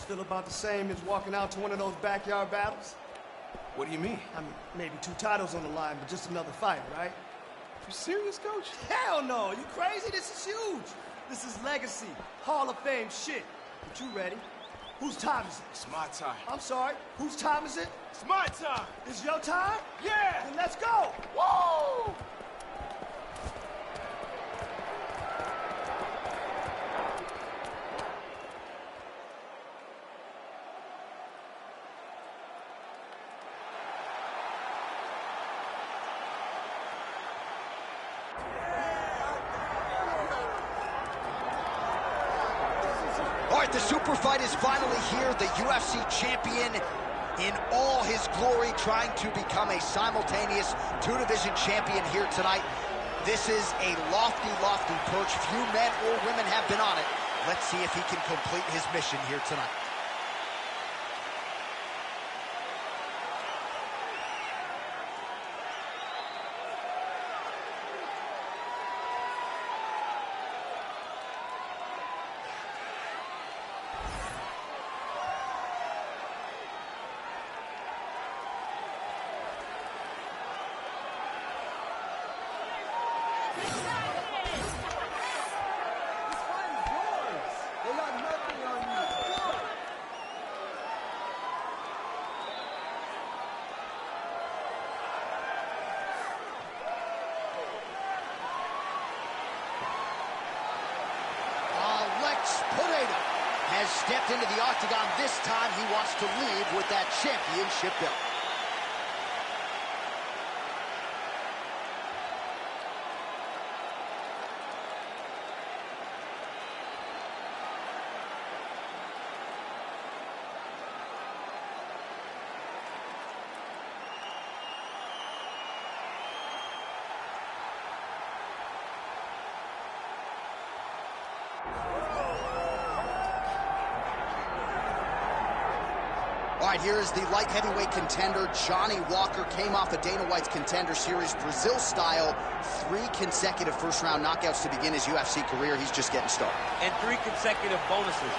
Still about the same as walking out to one of those backyard battles? What do you mean? I mean, maybe 2 titles on the line, but just another fight, right? You serious, Coach? Hell no! You crazy? This is huge! This is legacy, Hall of Fame shit. But you ready? Whose time is it? It's my time. I'm sorry, whose time is it? It's my time! It's your time? Yeah! Then let's go! Woo! All right, the super fight is finally here. The UFC champion in all his glory, trying to become a simultaneous 2-division champion here tonight. This is a lofty, lofty perch. Few men or women have been on it. Let's see if he can complete his mission here tonight. Has stepped into the octagon. This time he wants to leave with that championship belt. All right, here is the light heavyweight contender. Johnny Walker came off of Dana White's Contender Series, Brazil style. 3 consecutive first-round knockouts to begin his UFC career. He's just getting started. And 3 consecutive bonuses.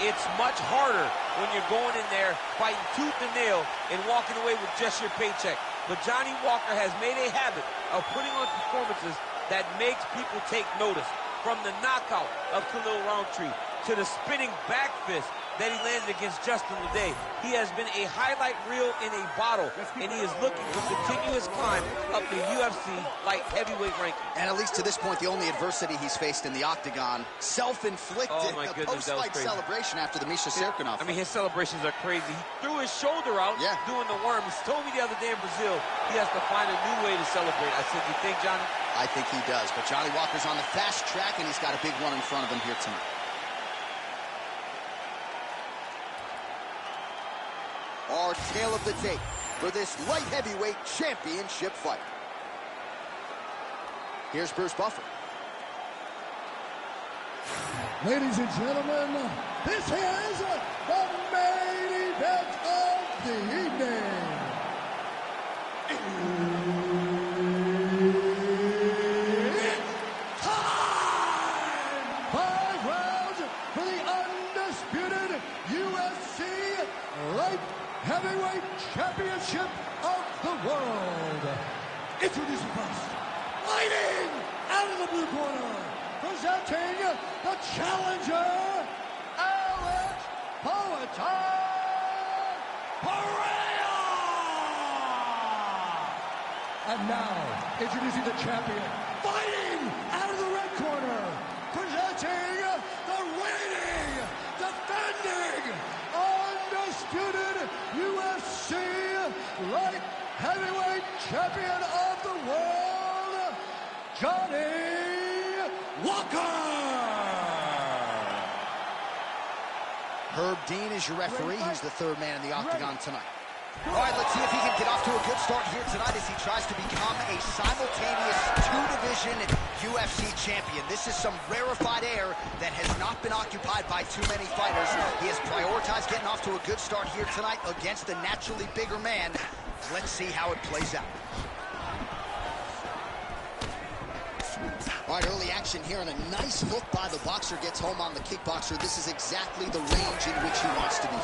It's much harder when you're going in there, fighting tooth and nail, and walking away with just your paycheck. But Johnny Walker has made a habit of putting on performances that makes people take notice. From the knockout of Khalil Roundtree to the spinning back fist that he landed against Justin Leday. He has been a highlight reel in a bottle, and he is looking for continuous climb up the UFC light heavyweight ranking. And at least to this point, the only adversity he's faced in the octagon, self-inflicted. Oh my goodness, that was post-fight crazy. celebration after the Misha Serkinov. I mean, his celebrations are crazy. He threw his shoulder out doing the worm. He told me the other day in Brazil he has to find a new way to celebrate. I said, you think, Johnny? I think he does, but Johnny Walker's on the fast track, and he's got a big one in front of him here tonight. Our tale of the tape for this light heavyweight championship fight. Here's Bruce Buffer. Ladies and gentlemen, this is the main event of the evening. It's time! 5 rounds for the undisputed UFC light heavyweight championship of the world. Introducing first, fighting out of the blue corner, presenting the challenger, Alex Pereira. And now, introducing the champion, fighting out of the red corner, presenting the reigning, defending, undisputed UFC light heavyweight champion of the world, Johnny Walker. Herb Dean is your referee. He's the 3rd man in the octagon tonight. All right, let's see if he can get off to a good start here tonight as he tries to become a simultaneous 2-division UFC champion. This is some rarefied air that has not been occupied by too many fighters. He has prioritized getting off to a good start here tonight against the naturally bigger man. Let's see how it plays out. All right, early action here, and a nice hook by the boxer gets home on the kickboxer. This is exactly the range in which he wants to be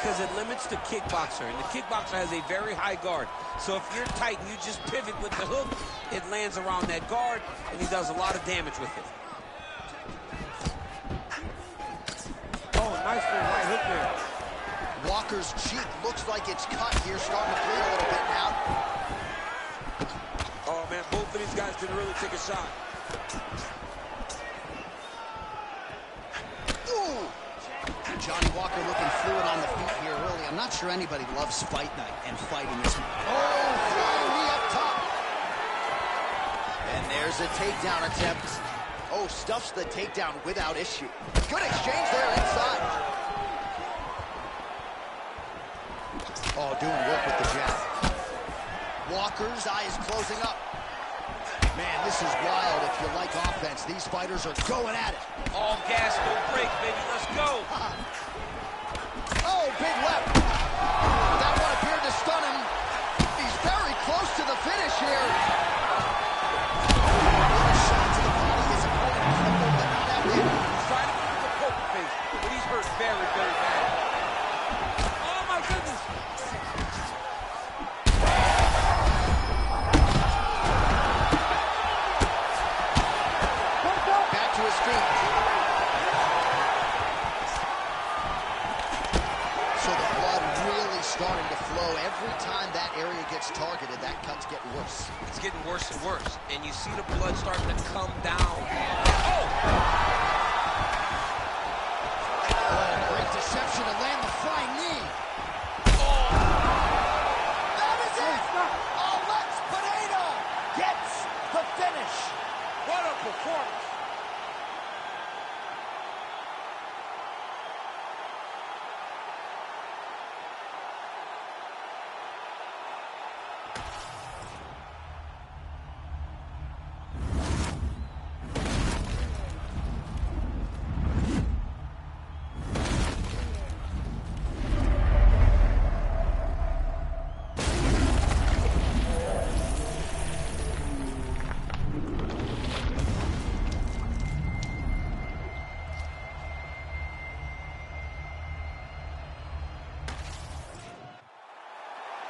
because it limits the kickboxer, and the kickboxer has a very high guard. So if you're tight and you just pivot with the hook, it lands around that guard, and he does a lot of damage with it. Oh, nice little right hook there. Walker's cheek looks like it's cut here, starting to bleed a little bit now. Oh, man, both of these guys can really take a shot. Ooh! Johnny Walker looking fluid on the feet here early. I'm not sure anybody loves fight night and fighting this. Oh, flying knee up top. And there's a takedown attempt. Oh, stuffs the takedown without issue. Good exchange there inside. Oh, doing work with the jab. Walker's eyes closing up. Man, this is wild. If you like offense, these fighters are going at it. All gas, no brakes, baby. Let's go. Oh, big left. That one appeared to stun him. He's very close to the finish here. What a shot to the body. His opponent crumbled, but not that big. He's trying to keep the poker face, but he's hurt very, very bad. Oh, my goodness. Back to his feet. So the blood really starting to flow. Every time that area gets targeted, that cut's getting worse. It's getting worse and worse, and you see the blood starting to come down. Oh! Oh, great deception to land the flying knee. Oh! That is it! Alex Pineda gets the finish. What a performance!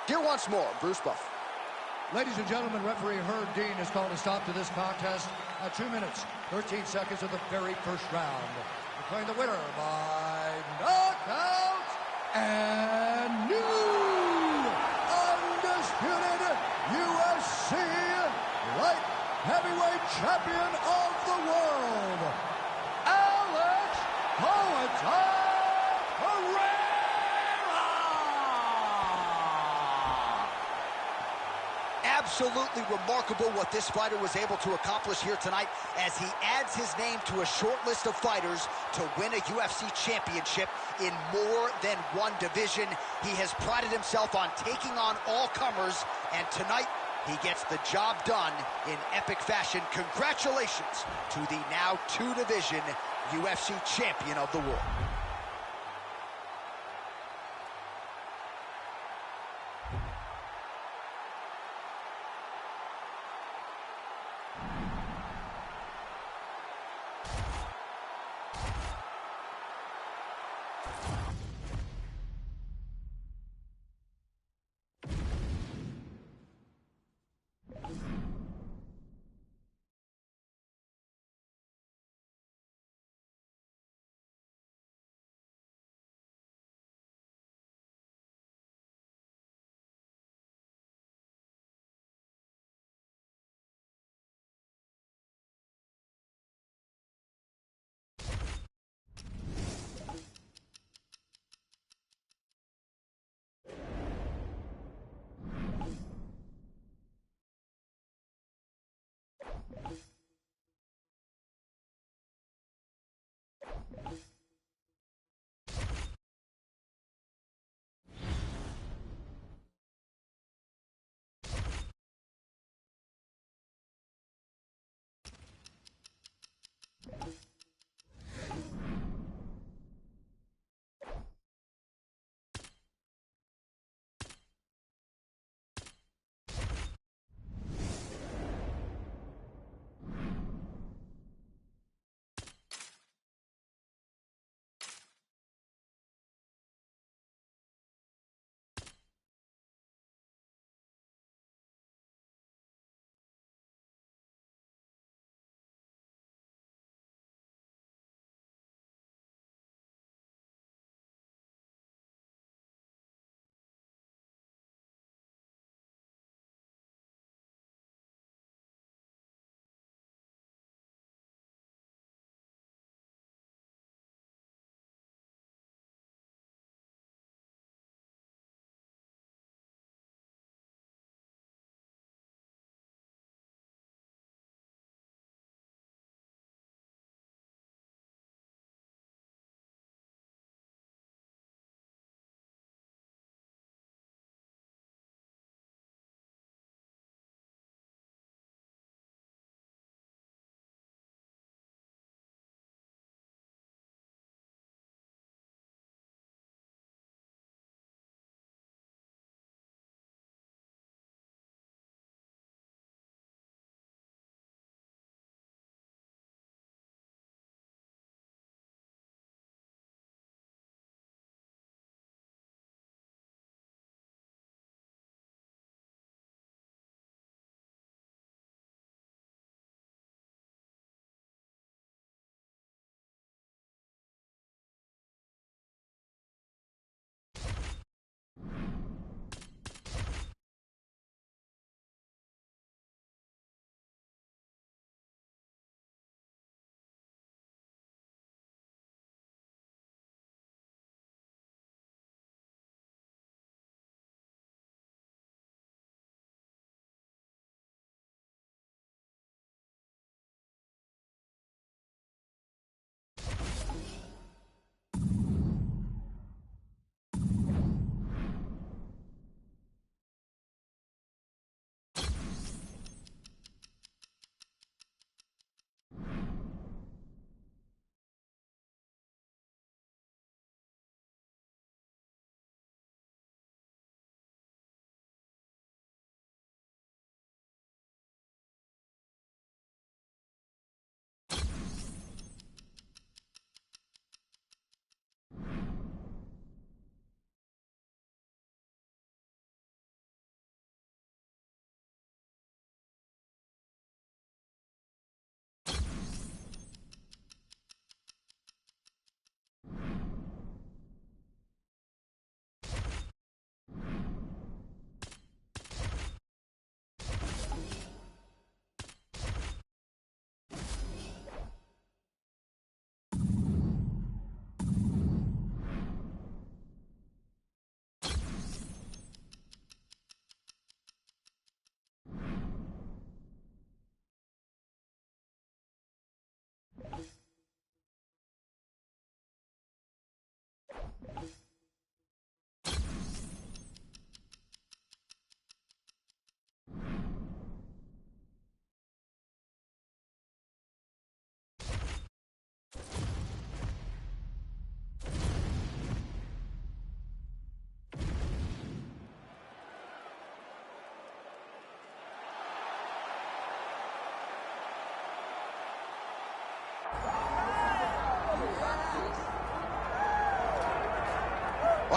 Here once more, Bruce Buff. Ladies and gentlemen, referee Herb Dean has called a stop to this contest at 2 minutes, 13 seconds of the very first round. Declaring the winner by knockout and new undisputed UFC light heavyweight champion of the world, Alex Cohen. Absolutely remarkable what this fighter was able to accomplish here tonight as he adds his name to a short list of fighters to win a UFC championship in more than one division. He has prided himself on taking on all comers, and tonight he gets the job done in epic fashion. Congratulations to the now two-division UFC champion of the world.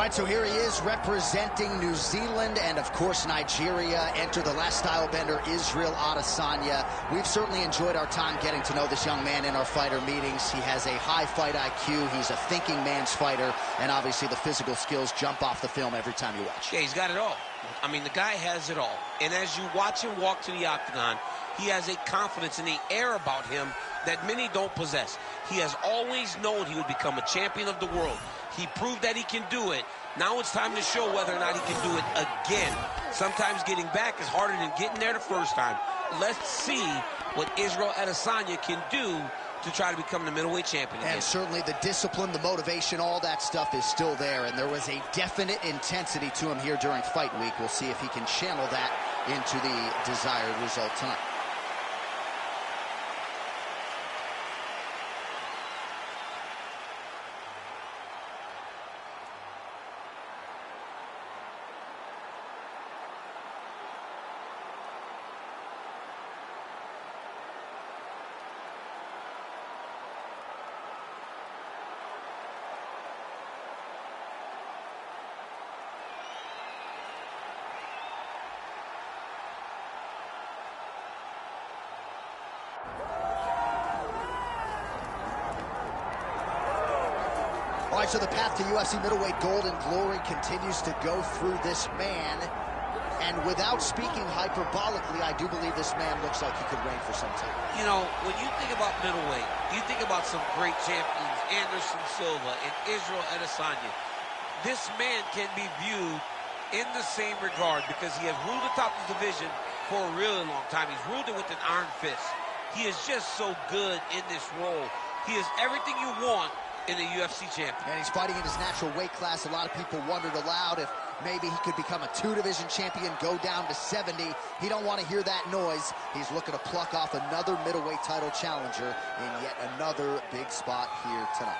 All right, so here he is representing New Zealand and, of course, Nigeria. Enter the last style bender, Israel Adesanya. We've certainly enjoyed our time getting to know this young man in our fighter meetings. He has a high fight IQ. He's a thinking man's fighter. And obviously the physical skills jump off the film every time you watch. Yeah, he's got it all. I mean, the guy has it all. And as you watch him walk to the octagon, he has a confidence and the air about him that many don't possess. He has always known he would become a champion of the world. He proved that he can do it. Now it's time to show whether or not he can do it again. Sometimes getting back is harder than getting there the first time. Let's see what Israel Adesanya can do to try to become the middleweight champion again. And certainly the discipline, the motivation, all that stuff is still there. And there was a definite intensity to him here during fight week. We'll see if he can channel that into the desired result tonight. All right, so the path to UFC middleweight gold and glory continues to go through this man. And without speaking hyperbolically, I do believe this man looks like he could reign for some time. You know, when you think about middleweight, you think about some great champions, Anderson Silva and Israel Adesanya. This man can be viewed in the same regard because he has ruled the top of the division for a really long time. He's ruled it with an iron fist. He is just so good in this role. He is everything you want in a UFC champion. And he's fighting in his natural weight class. A lot of people wondered aloud if maybe he could become a two-division champion, go down to 70. He don't want to hear that noise. He's looking to pluck off another middleweight title challenger in yet another big spot here tonight.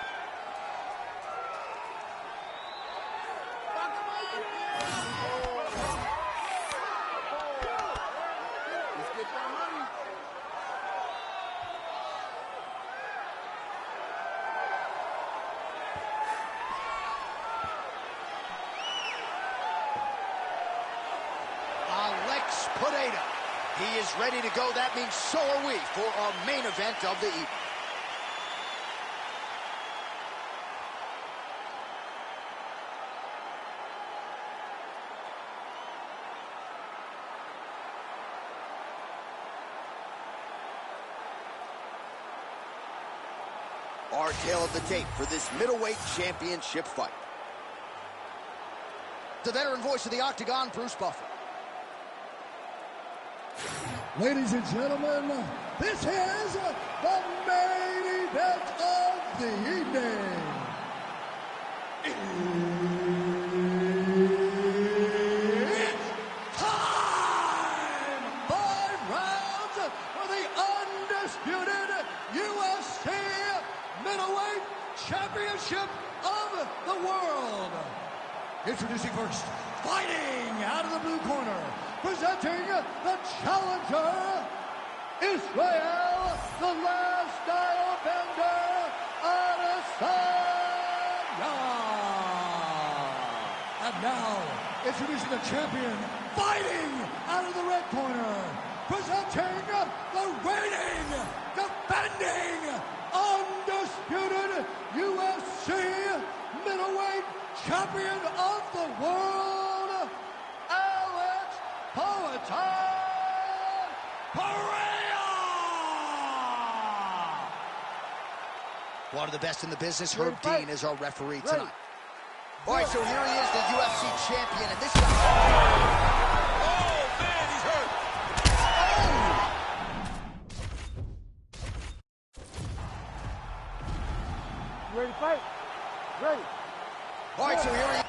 He is ready to go. That means so are we for our main event of the evening. Our tale of the tape for this middleweight championship fight. The veteran voice of the Octagon, Bruce Buffer. Ladies and gentlemen, this is the main event of the evening. It's time! 5 rounds for the undisputed UFC middleweight championship of the world. Introducing first, fighting out of the blue corner, presenting the challenger, Israel, the last style bender, Adesanya. And now, introducing the champion, fighting out of the red corner, presenting the reigning, defending, undisputed UFC middleweight champion of the world, One of the best in the business, Herb Dean, is our referee tonight. All right, so here he is, the UFC champion, and this guy... Oh, man, he's hurt. You ready to fight? Ready. All right, so here he is.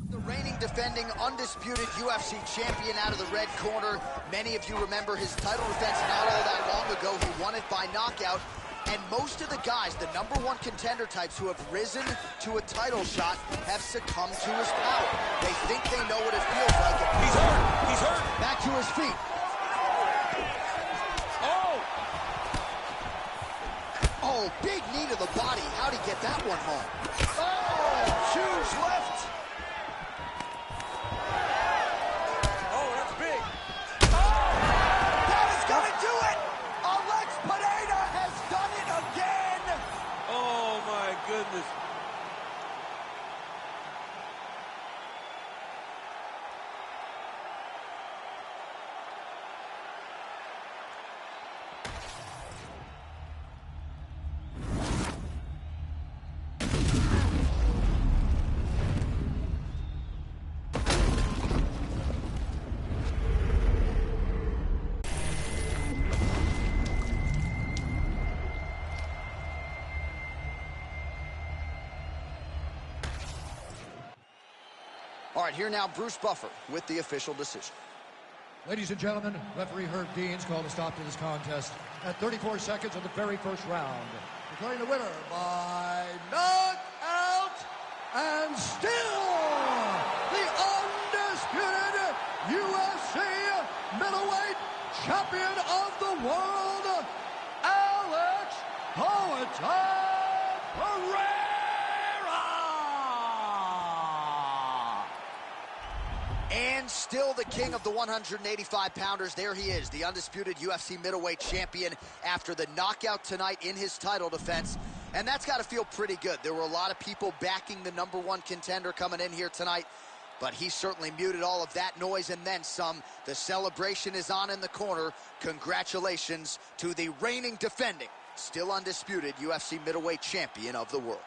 The reigning, defending, undisputed UFC champion out of the red corner. Many of you remember his title defense not all that long ago. He won it by knockout. And most of the guys, the #1 contender types who have risen to a title shot, have succumbed to his power. They think they know what it feels like. He's hurt. He's hurt. Back to his feet. Oh! Oh, big knee to the body. How'd he get that one home? Oh, huge left. Oh, that's big. That is going to do it. Alex Pineda has done it again. Oh, my goodness. All right, here now, Bruce Buffer with the official decision. Ladies and gentlemen, referee Herb Dean's called a stop to this contest at 34 seconds of the very first round, declaring the winner by knockout and still the undisputed UFC middleweight champion of the world, Alex Pereira. And still the king of the 185-pounders. There he is, the undisputed UFC middleweight champion after the knockout tonight in his title defense. And that's got to feel pretty good. There were a lot of people backing the #1 contender coming in here tonight, but he certainly muted all of that noise and then some. The celebration is on in the corner. Congratulations to the reigning, defending, still undisputed UFC middleweight champion of the world.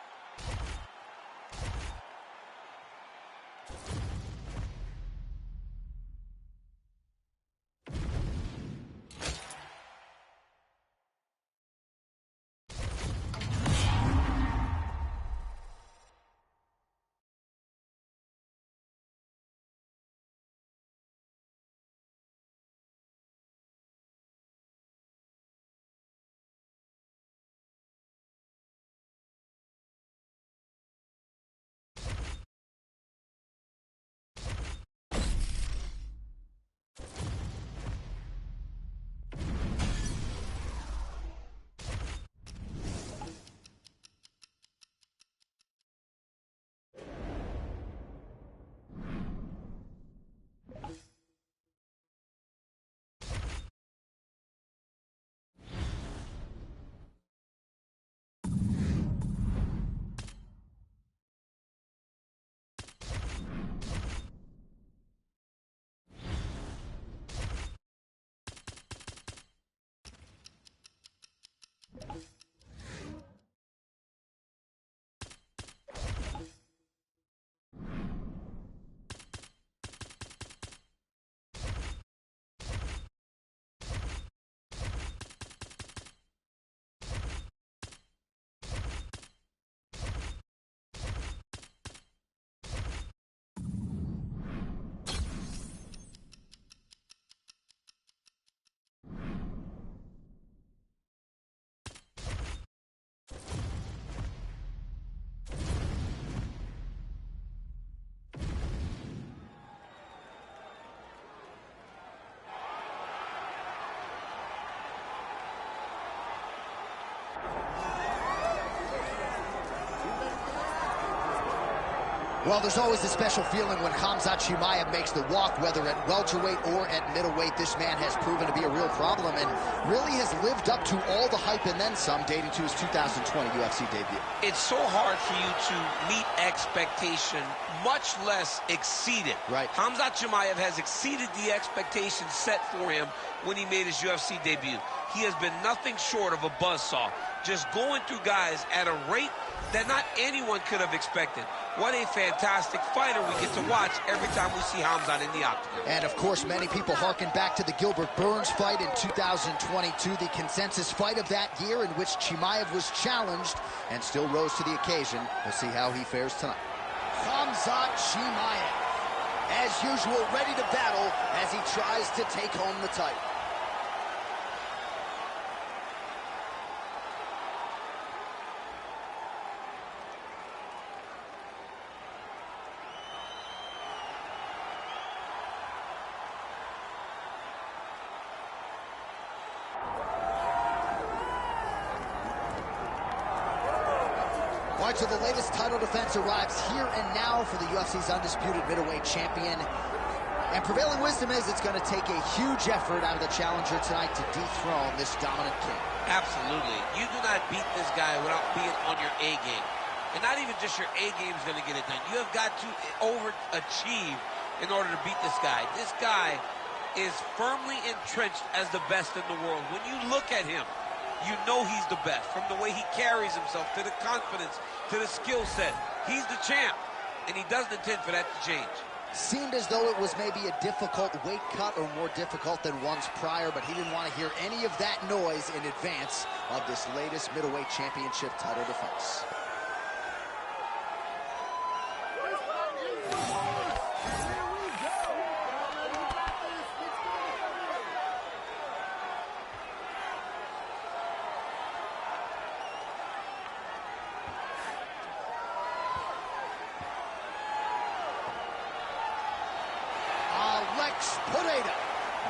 Well, there's always a special feeling when Khamzat Chimaev makes the walk, whether at welterweight or at middleweight. This man has proven to be a real problem and really has lived up to all the hype and then some, dating to his 2020 UFC debut. It's so hard for you to meet expectation, much less exceed it. Right. Khamzat Chimaev has exceeded the expectations set for him when he made his UFC debut. He has been nothing short of a buzzsaw, just going through guys at a rate that not anyone could have expected. What a fantastic fighter we get to watch every time we see Khamzat in the octagon. And, of course, many people harken back to the Gilbert Burns fight in 2022, the consensus fight of that year in which Chimaev was challenged and still rose to the occasion. We'll see how he fares tonight. Khamzat Chimaev, as usual, ready to battle as he tries to take home the title. right, so the latest title defense arrives here and now for the UFC's undisputed middleweight champion. And prevailing wisdom is it's going to take a huge effort out of the challenger tonight to dethrone this dominant king. Absolutely. You do not beat this guy without being on your A game. And not even just your A game is going to get it done. You have got to overachieve in order to beat this guy. This guy is firmly entrenched as the best in the world. When you look at him, you know he's the best. From the way he carries himself, to the confidence, to the skill set. He's the champ, and he doesn't intend for that to change. Seemed as though it was maybe a difficult weight cut or more difficult than ones prior, but he didn't want to hear any of that noise in advance of this latest middleweight championship title defense.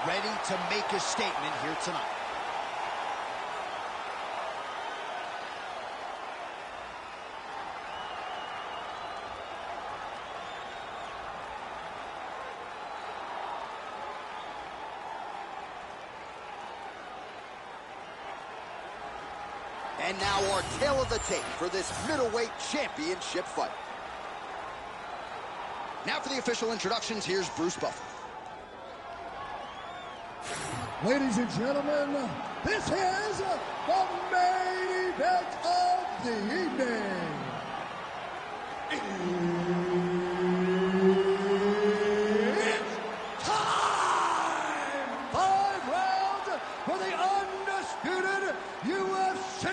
Ready to make a statement here tonight. And now our tale of the tape for this middleweight championship fight. Now for the official introductions, here's Bruce Buffer. Ladies and gentlemen, this is the main event of the evening. It's time! 5 rounds for the undisputed UFC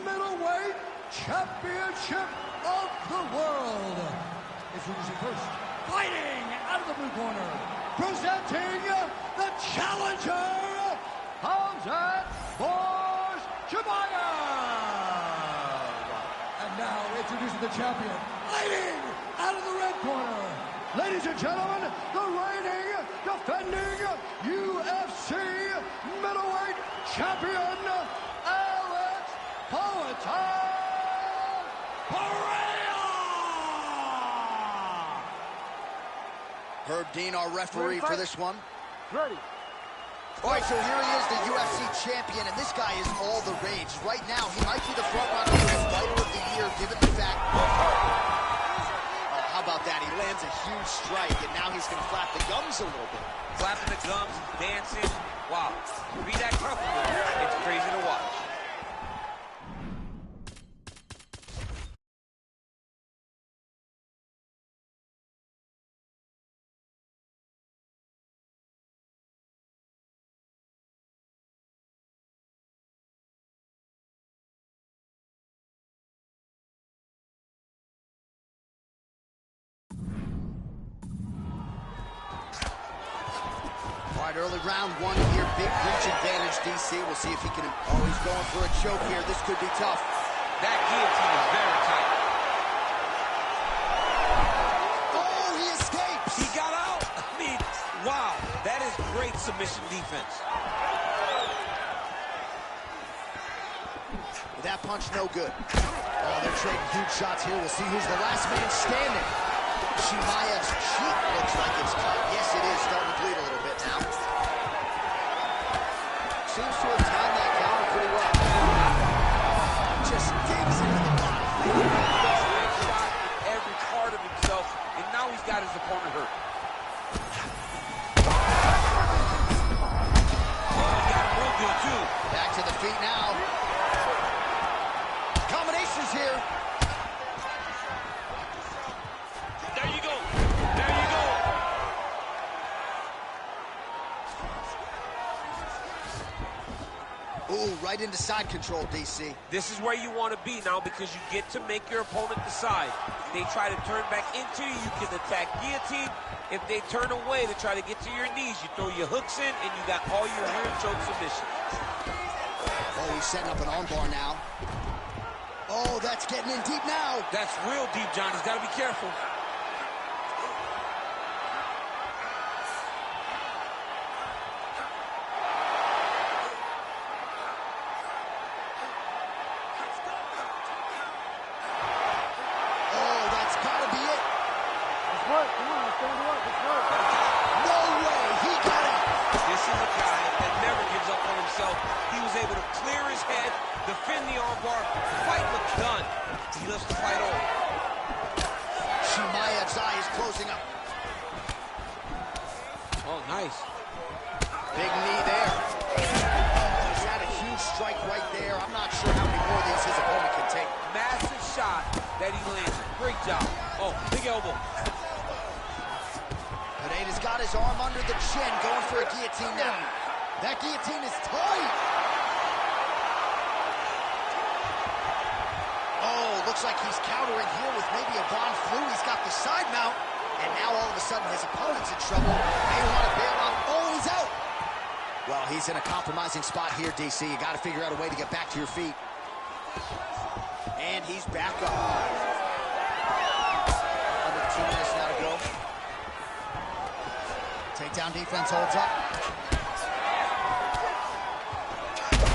middleweight championship of the world. Introducing first, fighting out of the blue corner, presenting the challenger, Hamzat Chimaev. And now introducing the champion, fighting out of the red corner. Ladies and gentlemen, the reigning, defending UFC middleweight champion, Alex Pereira. Herb Dean, our referee for this one. Ready. All right, so here he is, the UFC champion, and this guy is all the rage. Right now, he might be the front runner for the fighter of the year, given the fact... Oh, how about that? He lands a huge strike, and now he's going to flap the gums a little bit. Flapping the gums, dancing. Wow. To be that comfortable, it's crazy to watch. All right, early round one here, big reach advantage, DC. We'll see if he can... Oh, he's going for a choke here. This could be tough. That guillotine is very tight. Oh, he escapes! He got out. I mean, wow. That is great submission defense. With that punch, no good. Oh, they're trading huge shots here. We'll see who's the last man standing. Chimaev's cheek looks like it's cut. Yes, it is. Starting to bleed a little bit now. Seems to have timed that counter pretty well. Just digs into the body. Every part of himself, and now he's got his opponent hurt. Oh, he got him real good, too. Back to the feet now. Combinations here. There you go. There you go. Ooh, right into side control, DC. This is where you want to be now because you get to make your opponent decide. They try to turn back into you, you can attack guillotine. If they turn away to try to get to your knees, you throw your hooks in and you got all your rear choke submissions. Oh, he's setting up an armbar now. Oh, that's getting in deep now. That's real deep, John. He's got to be careful. defend the armbar, fight with done. He lifts the fight over. Chimaev's eye is closing up. Oh, nice. Big knee there. Oh, he's had a huge strike right there. I'm not sure how many more of these his opponent can take. Massive shot that he landed. Great job. Oh, big elbow. Pineda's got his arm under the chin, going for a guillotine now. That guillotine is tight. Oh, looks like he's countering here with maybe a Von Flu. He's got the side mount, and now all of a sudden his opponent's in trouble. May want to bail out. Oh, he's out. Well, he's in a compromising spot here, DC. You got to figure out a way to get back to your feet. And he's back up. Under 2 minutes now to go. Takedown defense holds up. The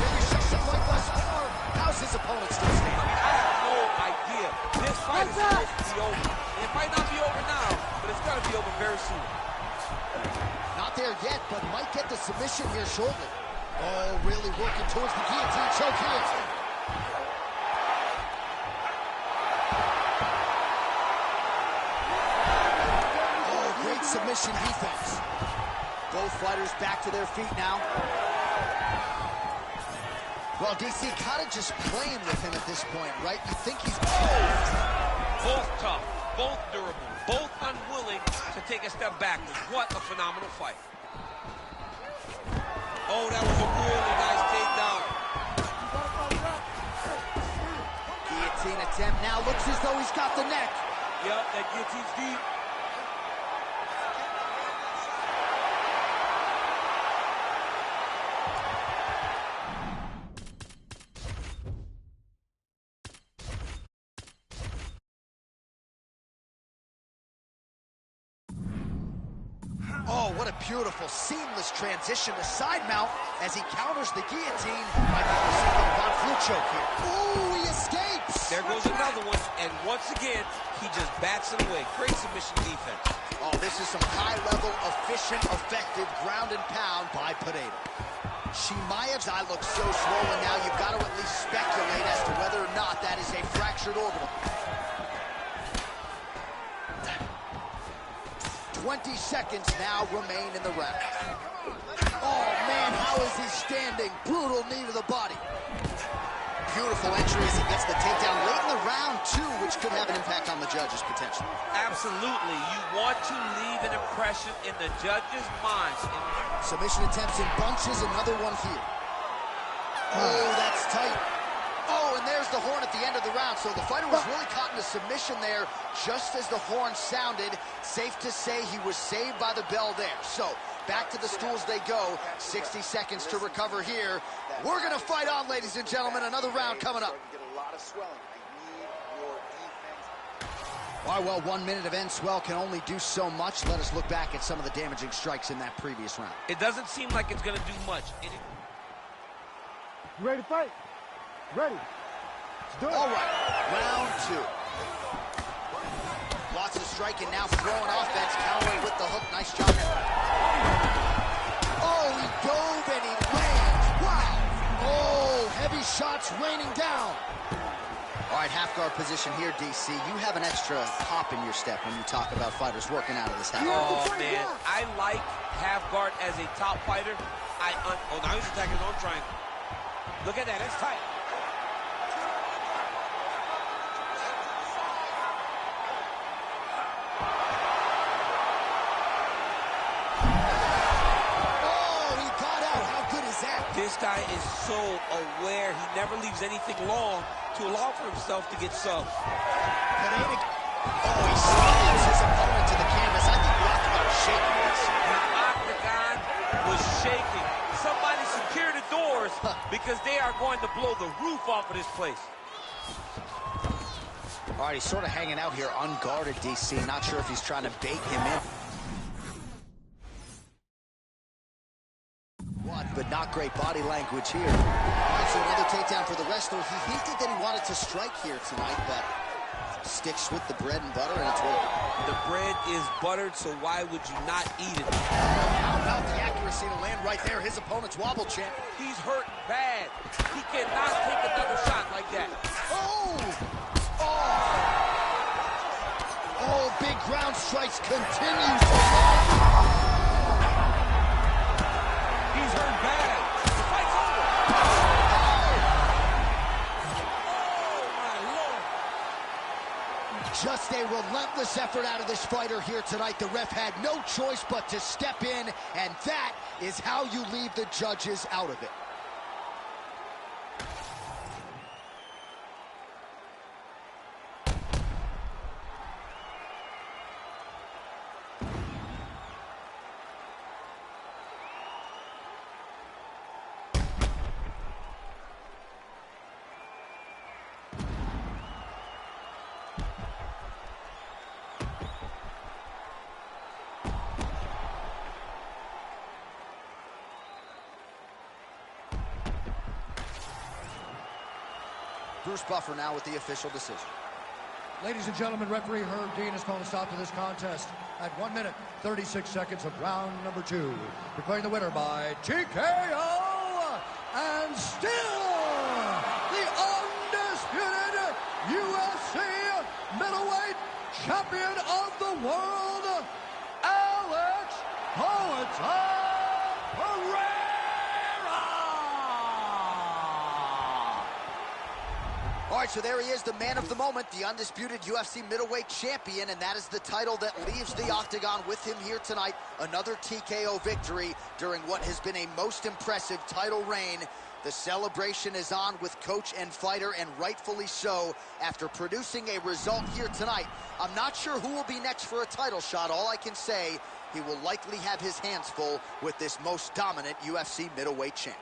finish is the point thus far. How's his opponent still standing? I have no idea. This fight is supposed to be over. It might not be over now, but it's got to be over very soon. Not there yet, but might get the submission here shortly. Oh, really working towards the guillotine choke here. Oh, great submission defense. Both fighters back to their feet now. Well, DC kind of just playing with him at this point, right? You think he's... Both tough, both durable, both unwilling to take a step backwards. What a phenomenal fight. Oh, that was a really nice takedown. Guillotine attempt now. Looks as though he's got the neck. Yep, that guillotine's deep. Oh, what a beautiful, seamless transition to side mount as he counters the guillotine. Might be receiving a Von Flu choke here. Ooh, he escapes. There goes another one, and once again, he just bats it away. Great submission defense. Oh, this is some high-level, efficient, effective ground and pound by Pineda. Chimaev's eye looks so swollen now, you've got to at least speculate as to whether or not that is a fractured orbital. 20 seconds now remain in the round. Oh, man, how is he standing? Brutal knee to the body. Beautiful entry as he gets the takedown late in the round, too, which could have an impact on the judges, potentially. Absolutely. You want to leave an impression in the judges' minds. Submission attempts in bunches, another one here. Oh, that's tight. Oh, and there's the horn at the end of the round. So the fighter was really caught in a submission there just as the horn sounded. Safe to say he was saved by the bell there. So back to the stools they go. 60 seconds to recover here. We're going to fight on, ladies and gentlemen. Another round coming up. All right, well, 1 minute of end swell can only do so much. Let us look back at some of the damaging strikes in that previous round. It doesn't seem like it's going to do much. You ready to fight? Ready. Let's do it. All right, round two. Lots of striking now, throwing offense, countering with the hook. Nice job. Oh, he dove and he lands. Wow. Oh, heavy shots raining down. All right, half guard position here, DC. You have an extra hop in your step when you talk about fighters working out of this half guard. Oh, man. I like half guard as a top fighter. Oh, now he's attacking his own triangle. Look at that. It's tight. This guy is so aware. He never leaves anything long to allow for himself to get subbed. Oh, he slams his opponent to the canvas. I think the Octagon is shaking this. The Octagon was shaking. Somebody secure the doors because they are going to blow the roof off of this place. All right, he's sort of hanging out here unguarded, DC. Not sure if he's trying to bait him in. But not great body language here. All right, so another takedown for the wrestler. He hinted that he wanted to strike here tonight, but sticks with the bread and butter, and it's working. The bread is buttered, so why would you not eat it? How about the accuracy to land right there? his opponent's wobble, champ. He's hurting bad. He cannot take another shot like that. Oh, big ground strikes continues to land. He's hurt bad. The fight's over. Oh, my Lord. Just a relentless effort out of this fighter here tonight. The ref had no choice but to step in, and that is how you leave the judges out of it. Bruce Buffer now with the official decision. Ladies and gentlemen, referee Herb Dean has called a stop to this contest at 1 minute, 36 seconds of round number 2. Declaring the winner by TKO, and still the undisputed UFC middleweight champion of the world, Alex Poeta Pereira! All right, so there he is, the man of the moment, the undisputed UFC middleweight champion, and that is the title that leaves the octagon with him here tonight. Another TKO victory during what has been a most impressive title reign. The celebration is on with coach and fighter, and rightfully so, after producing a result here tonight. I'm not sure who will be next for a title shot. All I can say, he will likely have his hands full with this most dominant UFC middleweight champ.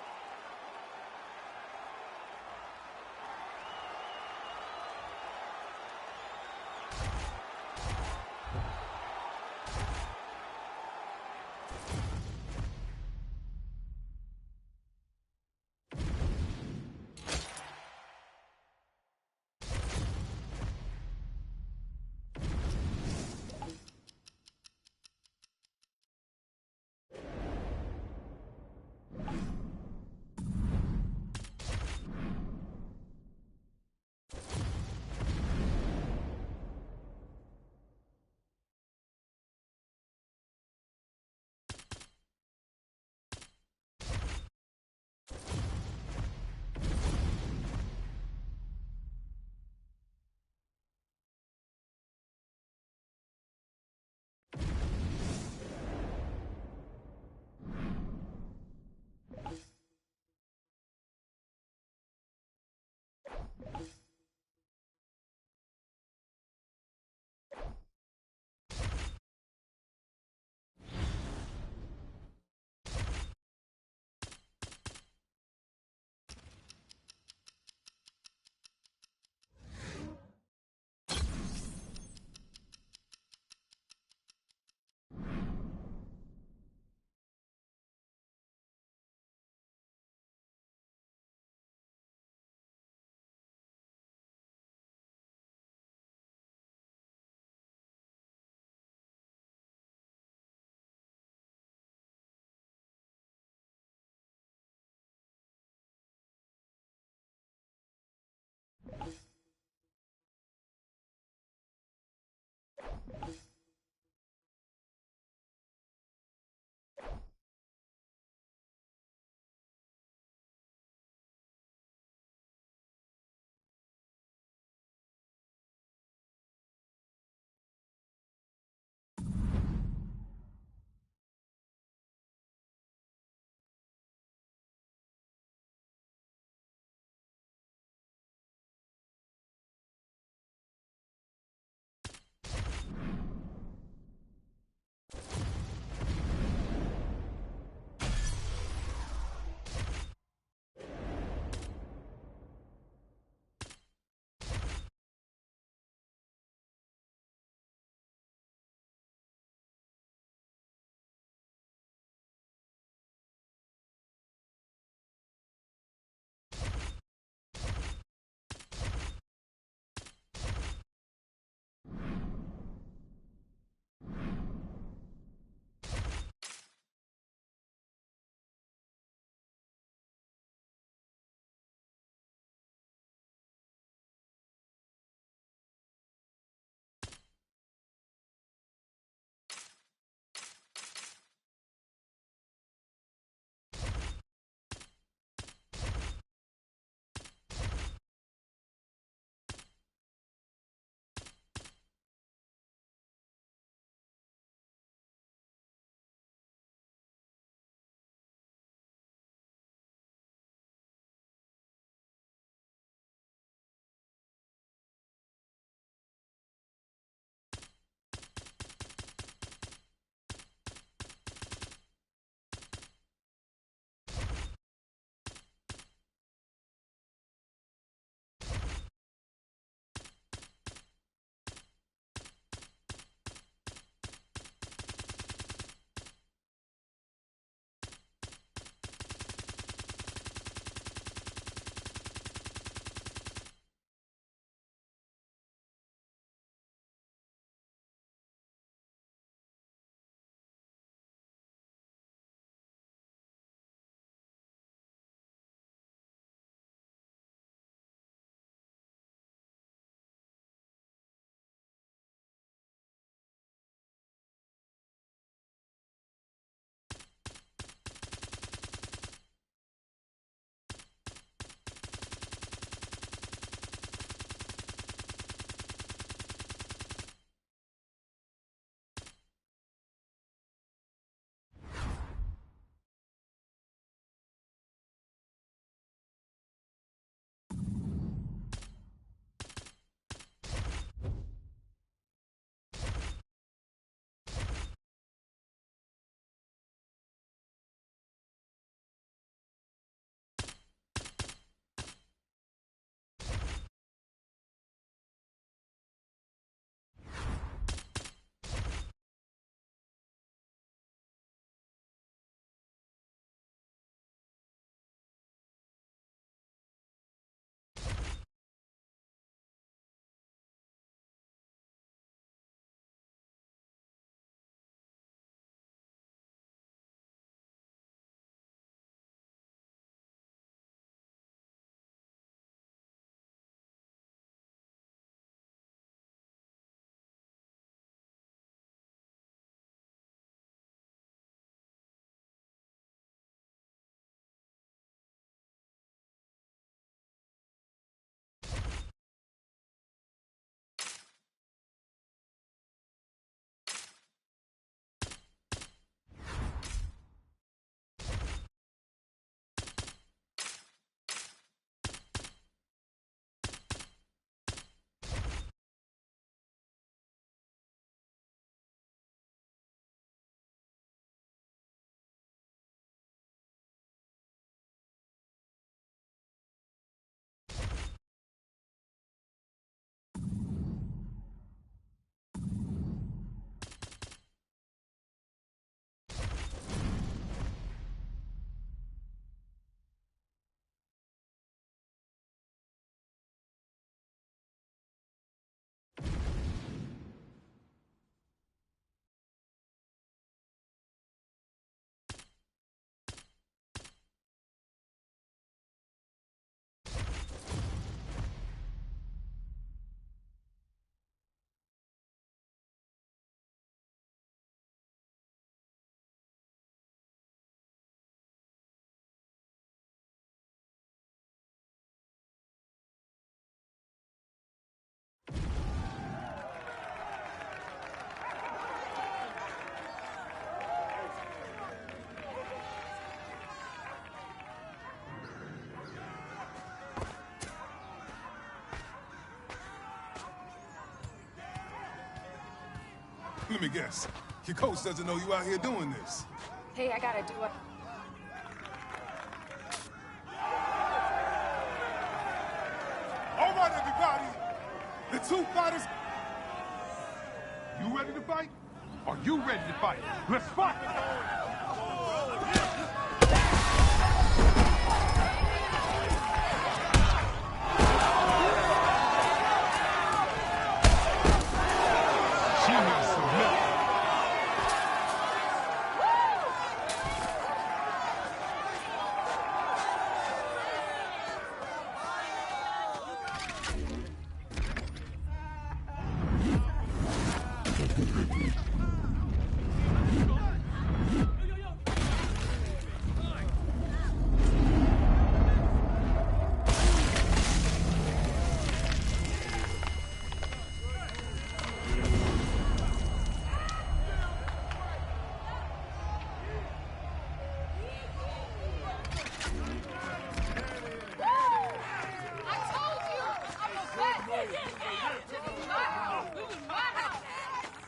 Let me guess. Your coach doesn't know you out here doing this. Hey, I gotta do it. All right, everybody. The two fighters. You ready to fight? Are you ready to fight? Let's fight! She must submit.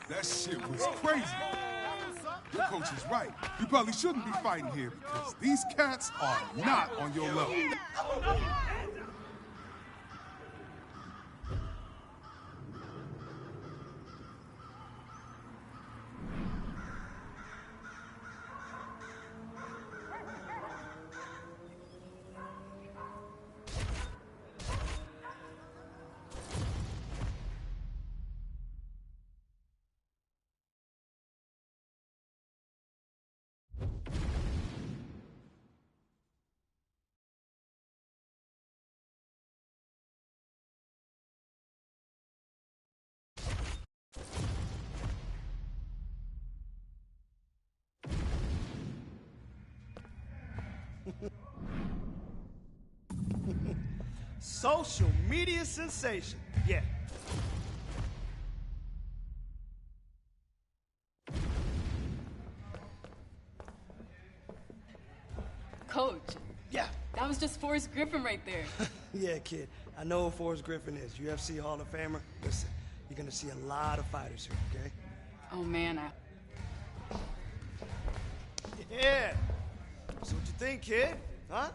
That shit was crazy. Your coach is right. You probably shouldn't be fighting here because these cats are not on your level. Social media sensation. Yeah. Coach. Yeah. That was just Forrest Griffin right there. Yeah, kid. I know who Forrest Griffin is. UFC Hall of Famer. Listen, you're gonna see a lot of fighters here, okay? Oh, man. Yeah. So what you think, kid? Huh?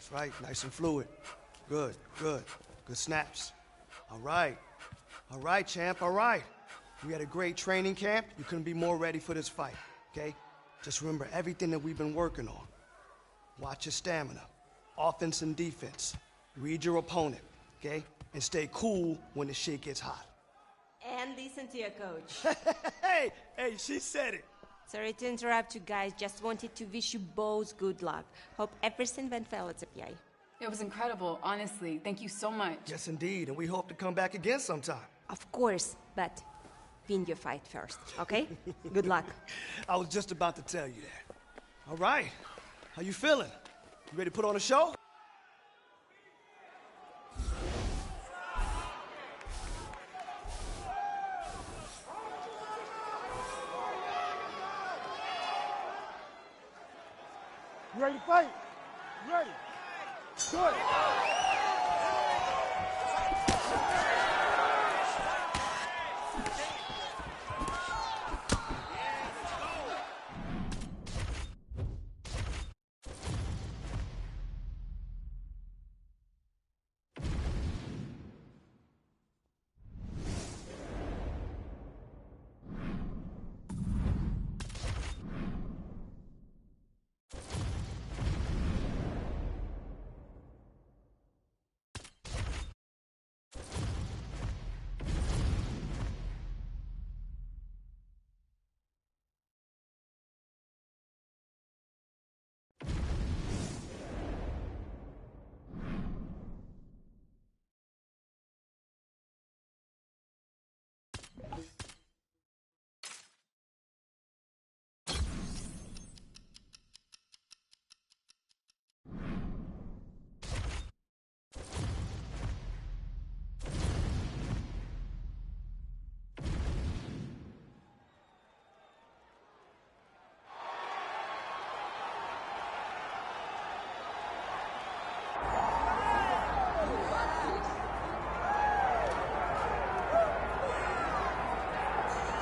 That's right, nice and fluid. Good, good. Good snaps. All right, champ, all right. We had a great training camp. You couldn't be more ready for this fight, okay? Just remember everything that we've been working on. Watch your stamina, offense and defense. Read your opponent, okay? And stay cool when the shit gets hot. And listen to your coach. Hey, she said it. Sorry to interrupt you guys, just wanted to wish you both good luck. Hope everything went well at CPI. It was incredible, honestly. Thank you so much. Yes, indeed, and we hope to come back again sometime. Of course, but win your fight first, okay? Good luck. I was just about to tell you that. All right, how you feeling? You ready to put on a show? You ready to fight? You ready? Good.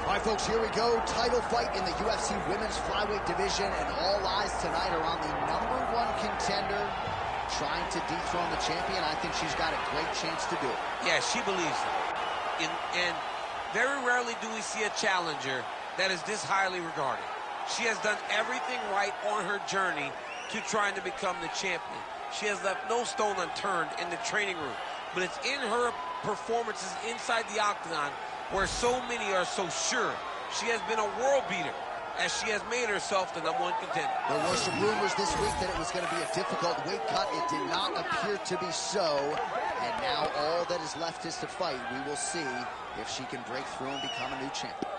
All right, folks, here we go. Title fight in the UFC women's flyweight division, and all eyes tonight are on the #1 contender trying to dethrone the champion. I think she's got a great chance to do it. Yeah, she believes it. And very rarely do we see a challenger that is this highly regarded. She has done everything right on her journey to trying to become the champion. She has left no stone unturned in the training room, but it's in her performances inside the octagon where so many are so sure. She has been a world beater as she has made herself the #1 contender. There were some rumors this week that it was going to be a difficult weight cut. It did not appear to be so. And now all that is left is to fight. We will see if she can break through and become a new champion.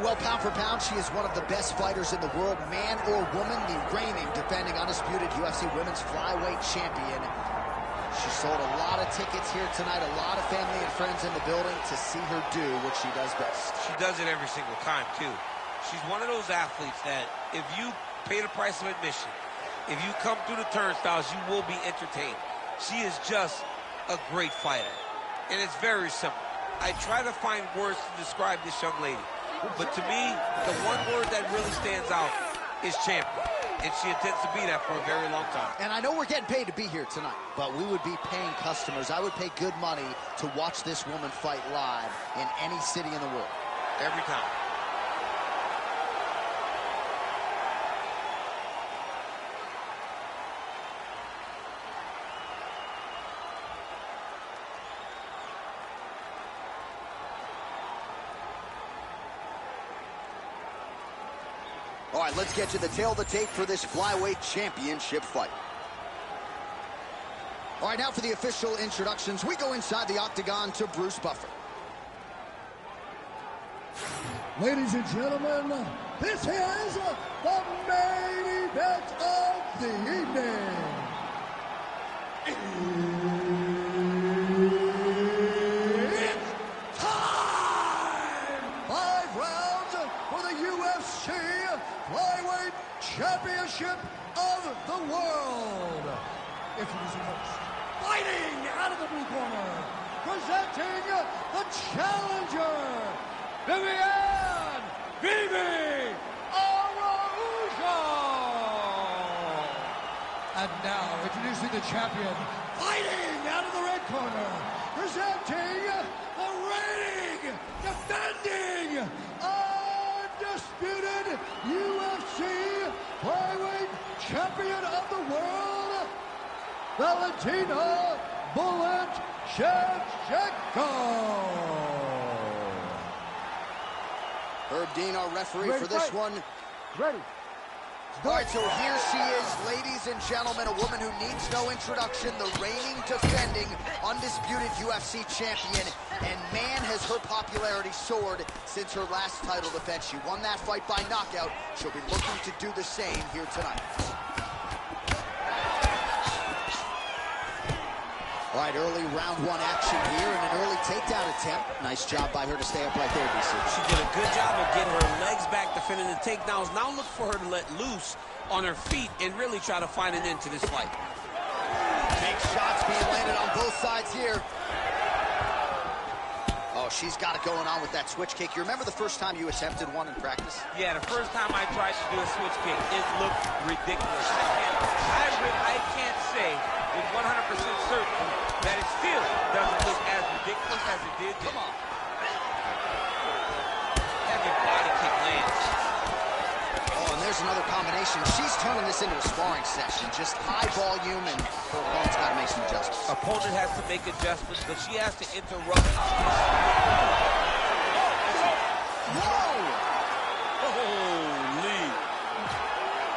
Well, pound for pound, she is one of the best fighters in the world, man or woman, the reigning, defending, undisputed UFC women's flyweight champion. She sold a lot of tickets here tonight, a lot of family and friends in the building to see her do what she does best. She does it every single time, too. She's one of those athletes that if you pay the price of admission, if you come through the turnstiles, you will be entertained. She is just a great fighter, and it's very simple. I try to find words to describe this young lady. But to me, the one word that really stands out is champion. And she intends to be that for a very long time. And I know we're getting paid to be here tonight, but we would be paying customers. I would pay good money to watch this woman fight live in any city in the world. Every time. All right, let's get to the tail of the tape for this flyweight championship fight. All right, now for the official introductions, we go inside the octagon to Bruce Buffer. Ladies and gentlemen, this is the main event of the evening. Presenting the challenger, Viviane Vivi Araujo. And now, introducing the champion, fighting out of the red corner, presenting the reigning, defending, undisputed UFC flyweight champion of the world, Valentina Bullet Shevchenko. Herb Dean, our referee Ready for this fight. one. Ready. All right, so here she is, ladies and gentlemen, a woman who needs no introduction, the reigning, defending, undisputed UFC champion, and man, has her popularity soared since her last title defense. She won that fight by knockout. She'll be looking to do the same here tonight. All right, early round one action here and an early takedown attempt. Nice job by her to stay up right there, DC. She did a good job of getting her legs back, defending the takedowns. Now look for her to let loose on her feet and really try to find an end to this fight. Big shots being landed on both sides here. Oh, she's got it going on with that switch kick. You remember the first time you attempted one in practice? Yeah, the first time I tried to do a switch kick, it looked ridiculous. I can't say with 100% certain that it still doesn't look as ridiculous as it did. Come on. Heavy body kick lands. Oh, and there's another combination. She's turning this into a sparring session. Just high volume, and her opponent's got to make some adjustments. Opponent has to make adjustments, but she has to interrupt. Whoa! Holy.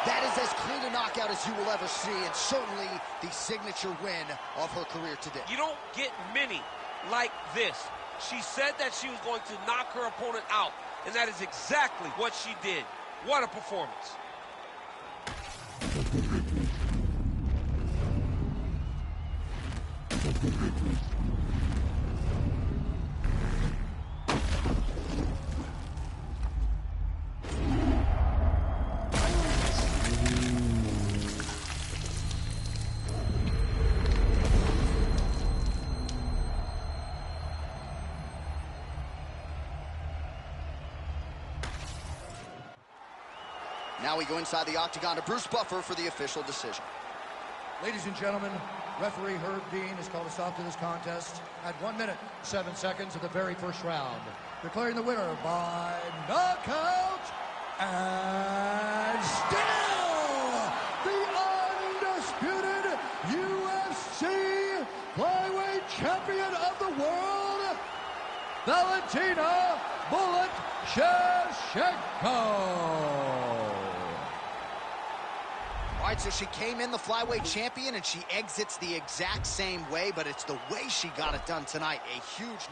That is as clean a knockout as you will ever see, and certainly the signature win of her career today. You don't get many like this. She said that she was going to knock her opponent out, and that is exactly what she did. What a performance. Now we go inside the octagon to Bruce Buffer for the official decision. Ladies and gentlemen, referee Herb Dean has called a stop to this contest at 1 minute, 7 seconds of the very first round, declaring the winner by knockout, and still the undisputed UFC flyweight champion of the world, Valentina Bullet Shevchenko. All right, so she came in the flyweight champion, and she exits the exact same way, but it's the way she got it done tonight. A huge...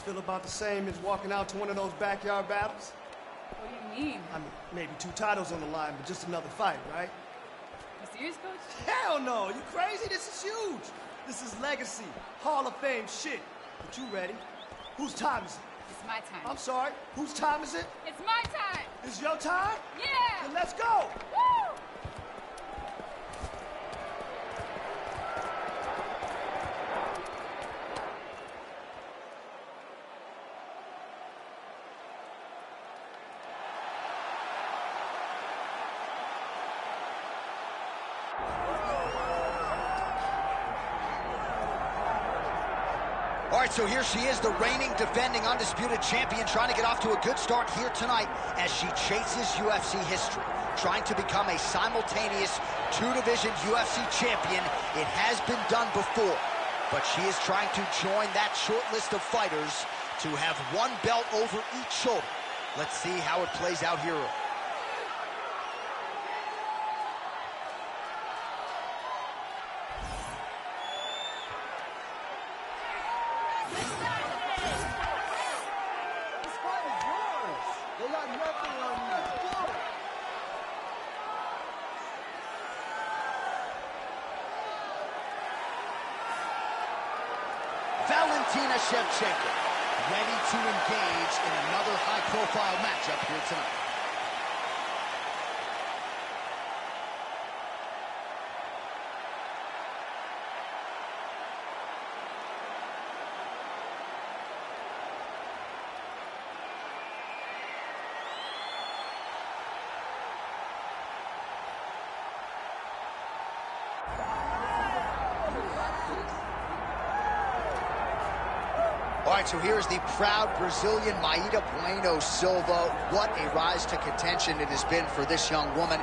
Feel about the same as walking out to one of those backyard battles? What do you mean? I mean, maybe 2 titles on the line, but just another fight, right? You serious, Coach? Hell no! You crazy? This is huge! This is legacy, Hall of Fame shit. But you ready? Whose time is it? It's my time. I'm sorry, whose time is it? It's my time! It's your time? Yeah! Then let's go! Woo! All right, so here she is, the reigning, defending, undisputed champion, trying to get off to a good start here tonight as she chases UFC history, trying to become a simultaneous 2-division UFC champion. It has been done before, but she is trying to join that short list of fighters to have 1 belt over each shoulder. Let's see how it plays out here. Valentina Shevchenko, ready to engage in another high-profile matchup here tonight. All right, so here's the proud Brazilian Maíra Bueno Silva. What a rise to contention it has been for this young woman.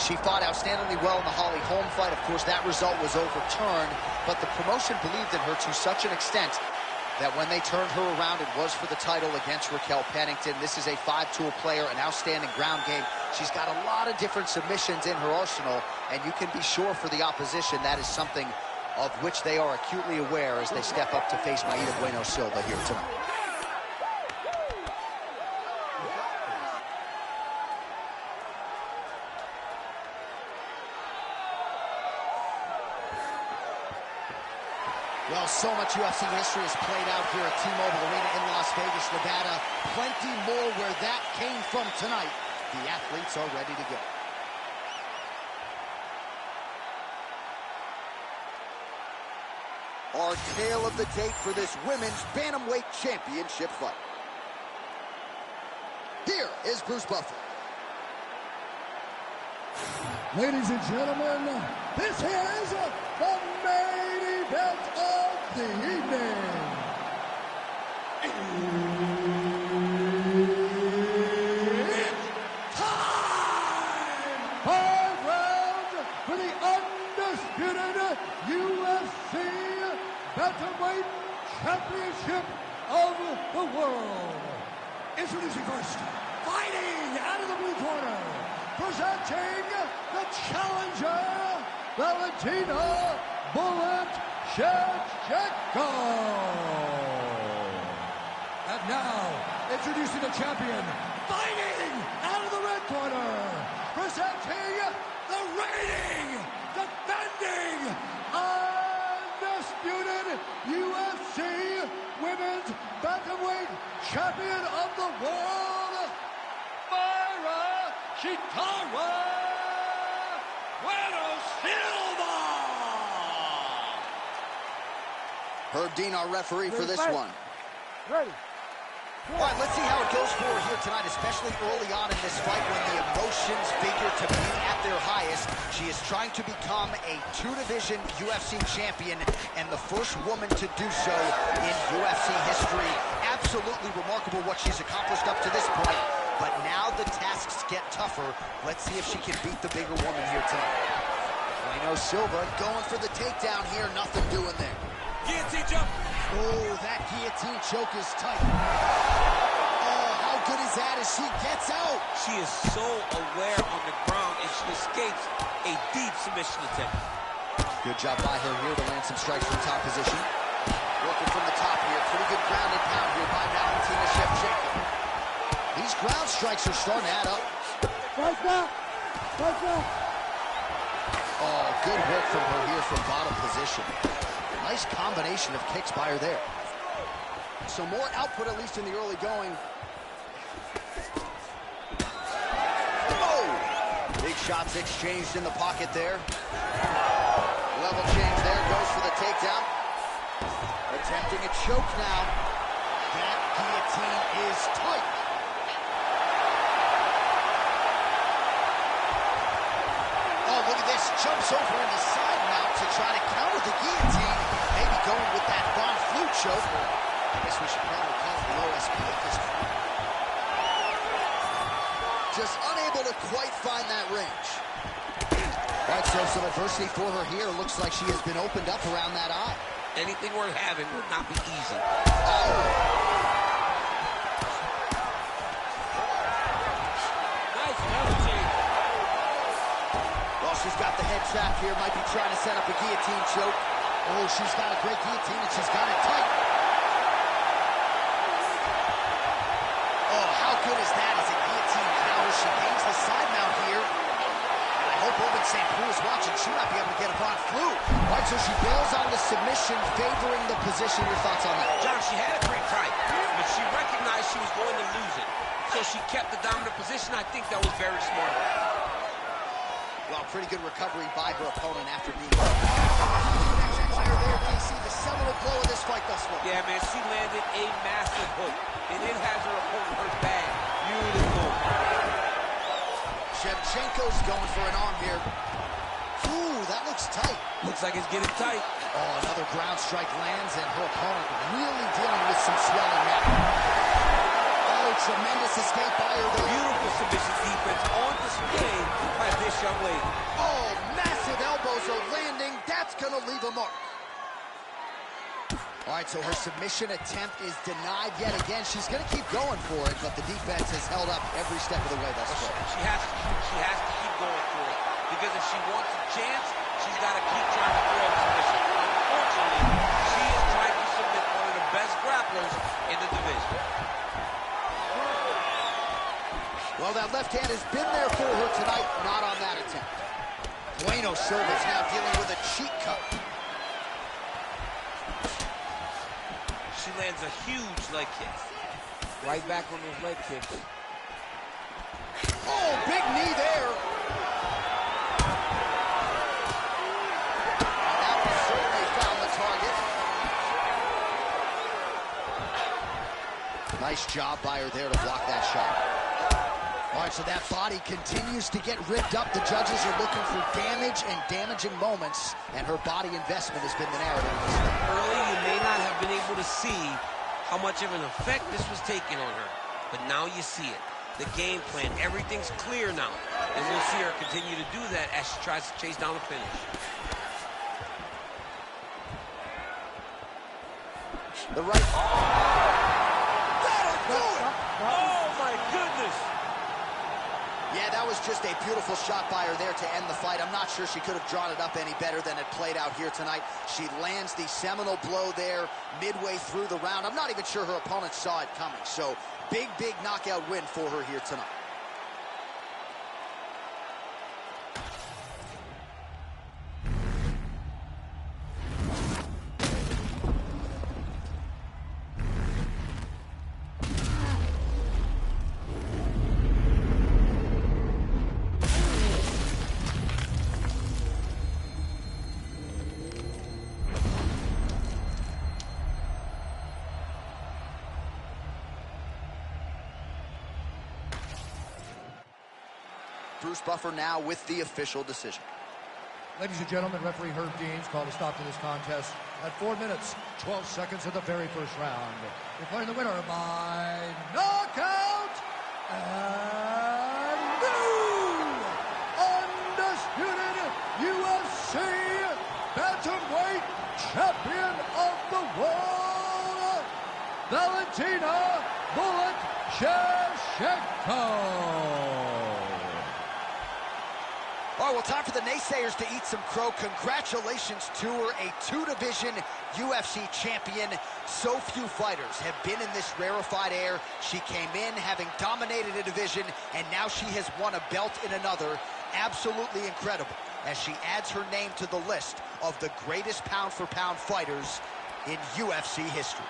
She fought outstandingly well in the Holly Holm fight. Of course, that result was overturned, but the promotion believed in her to such an extent that when they turned her around, it was for the title against Raquel Pennington. This is a 5-tool player, an outstanding ground game. She's got a lot of different submissions in her arsenal, and you can be sure for the opposition that is something of which they are acutely aware as they step up to face Maíra Bueno Silva here tonight. Well, so much UFC history has played out here at T-Mobile Arena in Las Vegas, Nevada. Plenty more where that came from tonight. The athletes are ready to go. Our tale of the tape for this women's bantamweight championship fight. Here is Bruce Buffer. Ladies and gentlemen, this is the main event of the evening. It's time! 5 rounds for the undisputed UFC Bantamweight Championship of the world. Introducing first, fighting out of the blue corner, presenting the challenger, Valentina Bullet Shevchenko. And now, introducing the champion, fighting out of the red corner, presenting the reigning, defending, undisputed UFC Women's Bantamweight Champion of the world, Maíra Bueno Silva. Herb Dean, our referee for this one. Ready. All right, let's see how it goes for her here tonight, especially early on in this fight when the emotions figure to be at their highest. She is trying to become a 2-division UFC champion and the first woman to do so in UFC history. Absolutely remarkable what she's accomplished up to this point, but now the tasks get tougher. Let's see if she can beat the bigger woman here tonight. Bueno Silva going for the takedown here, nothing doing there. Guillotine jump. Oh, that guillotine choke is tight. Oh, how good is that as she gets out? She is so aware on the ground, and she escapes a deep submission attempt. Good job by her here to land some strikes from top position. Working from the top here. Pretty good ground and pound here by Valentina Shevchenko. These ground strikes are starting to add up. Right back. Right back. Oh, good work from her here from bottom position. Nice combination of kicks by her there. So more output, at least in the early going. Oh! Big shots exchanged in the pocket there. Level change there, goes for the takedown. Attempting a choke now. That guillotine is tight. Oh, look at this. Jumps over in the side mount to try to counter the guillotine. Maybe going with that Von Flue choke. I guess we should probably call it the OSP at this point. Just unable to quite find that range. All right, so some adversity for her here. Looks like she has been opened up around that eye. Anything worth having would not be easy. Oh! Nice level change. Well, she's got the head trap here. Might be trying to set up a guillotine choke. Oh, she's got a great guillotine, and she's got it tight. Oh, how good is that as a guillotine counter? She gains the side mount here. And I hope Owen St. Preux is watching. She might be able to get a Von Flue. All right, so she bails on the submission, favoring the position. Your thoughts on that? John, she had a great fight, but she recognized she was going to lose it. So she kept the dominant position. I think that was very smart. Well, pretty good recovery by her opponent after being there, DC, the seminal blow of this fight thus far. Yeah, man, she landed a massive hook, and it has her opponent hurt bad. Beautiful. Shevchenko's going for an arm here. Ooh, that looks tight. Looks like it's getting tight. Oh, another ground strike lands, and her opponent really dealing with some swelling now. Oh, tremendous escape by her there. Beautiful submission defense on display by this young lady. Oh, massive elbows are landing. That's going to leave a mark. All right, so her submission attempt is denied yet again. She's going to keep going for it, but the defense has held up every step of the way thus far. She has to keep going for it, because if she wants a chance, she's got to keep trying to throw a submission. Unfortunately, she is trying to submit one of the best grapplers in the division. Well, that left hand has been there for her tonight, not on that attempt. Bueno Silva's now dealing with a cheek cut. She lands a huge leg kick. Right back on those leg kicks. Oh, big knee there. That one certainly found the target. Nice job by her there to block that shot. All right, so that body continues to get ripped up. The judges are looking for damage and damaging moments, and her body investment has been the narrative. Early, you may not have been able to see how much of an effect this was taking on her, but now you see it. The game plan, everything's clear now, and we'll see her continue to do that as she tries to chase down a finish. The right... That'll do it! Oh, my goodness! Yeah, that was just a beautiful shot by her there to end the fight. I'm not sure she could have drawn it up any better than it played out here tonight. She lands the seminal blow there midway through the round. I'm not even sure her opponent saw it coming. So, big knockout win for her here tonight. Bruce Buffer now with the official decision. Ladies and gentlemen, referee Herb Dean's called a stop to this contest at 4 minutes, 12 seconds of the very first round. Declaring the winner by knockout and new undisputed UFC bantamweight champion of the world, Valentina "Bullet" Shevchenko. All All right, well, time for the naysayers to eat some crow. Congratulations to her, a two-division UFC champion. So few fighters have been in this rarefied air. She came in having dominated a division, and now she has won a belt in another. Absolutely incredible, as she adds her name to the list of the greatest pound-for-pound fighters in UFC history.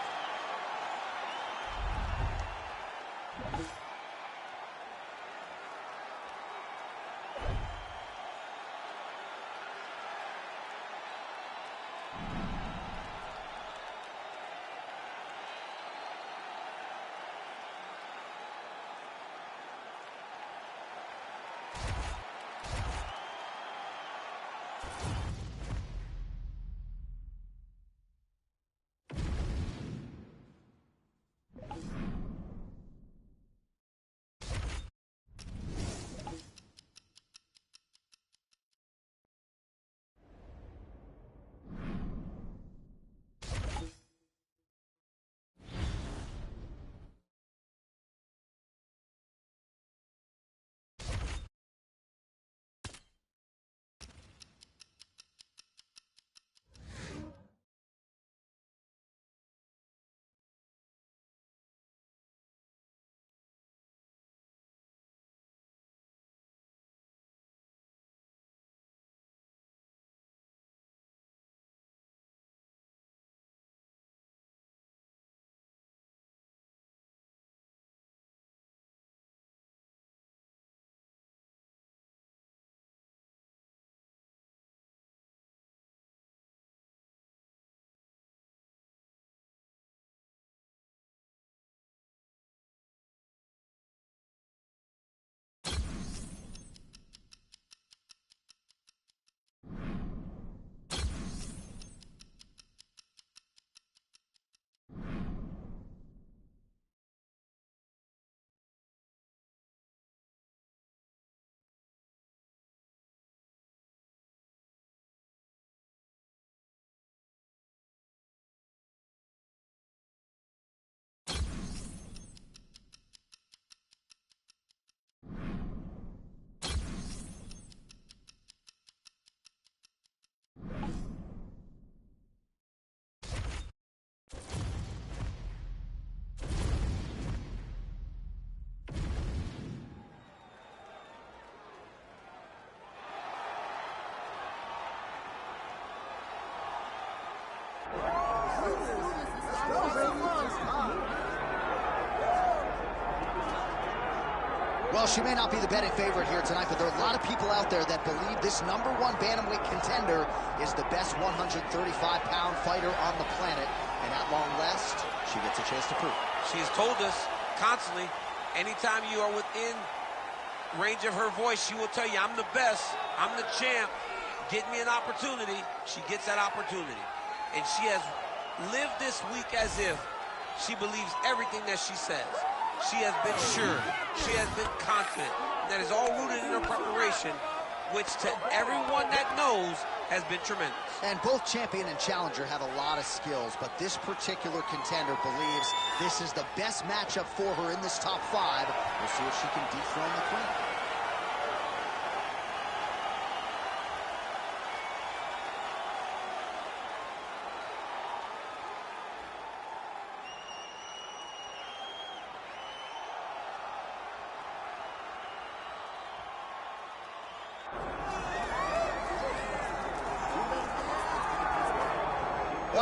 Well, she may not be the betting favorite here tonight, but there are a lot of people out there that believe this #1 bantamweight contender is the best 135-pound fighter on the planet. And at long last, she gets a chance to prove it. She has told us constantly, anytime you are within range of her voice, she will tell you, I'm the best, I'm the champ, get me an opportunity. She gets that opportunity. And she has lived this week as if she believes everything that she says. She has been sure, she has been confident. That is all rooted in her preparation, which to everyone that knows has been tremendous. And both champion and challenger have a lot of skills, but this particular contender believes this is the best matchup for her in this top 5. We'll see if she can dethrone the queen.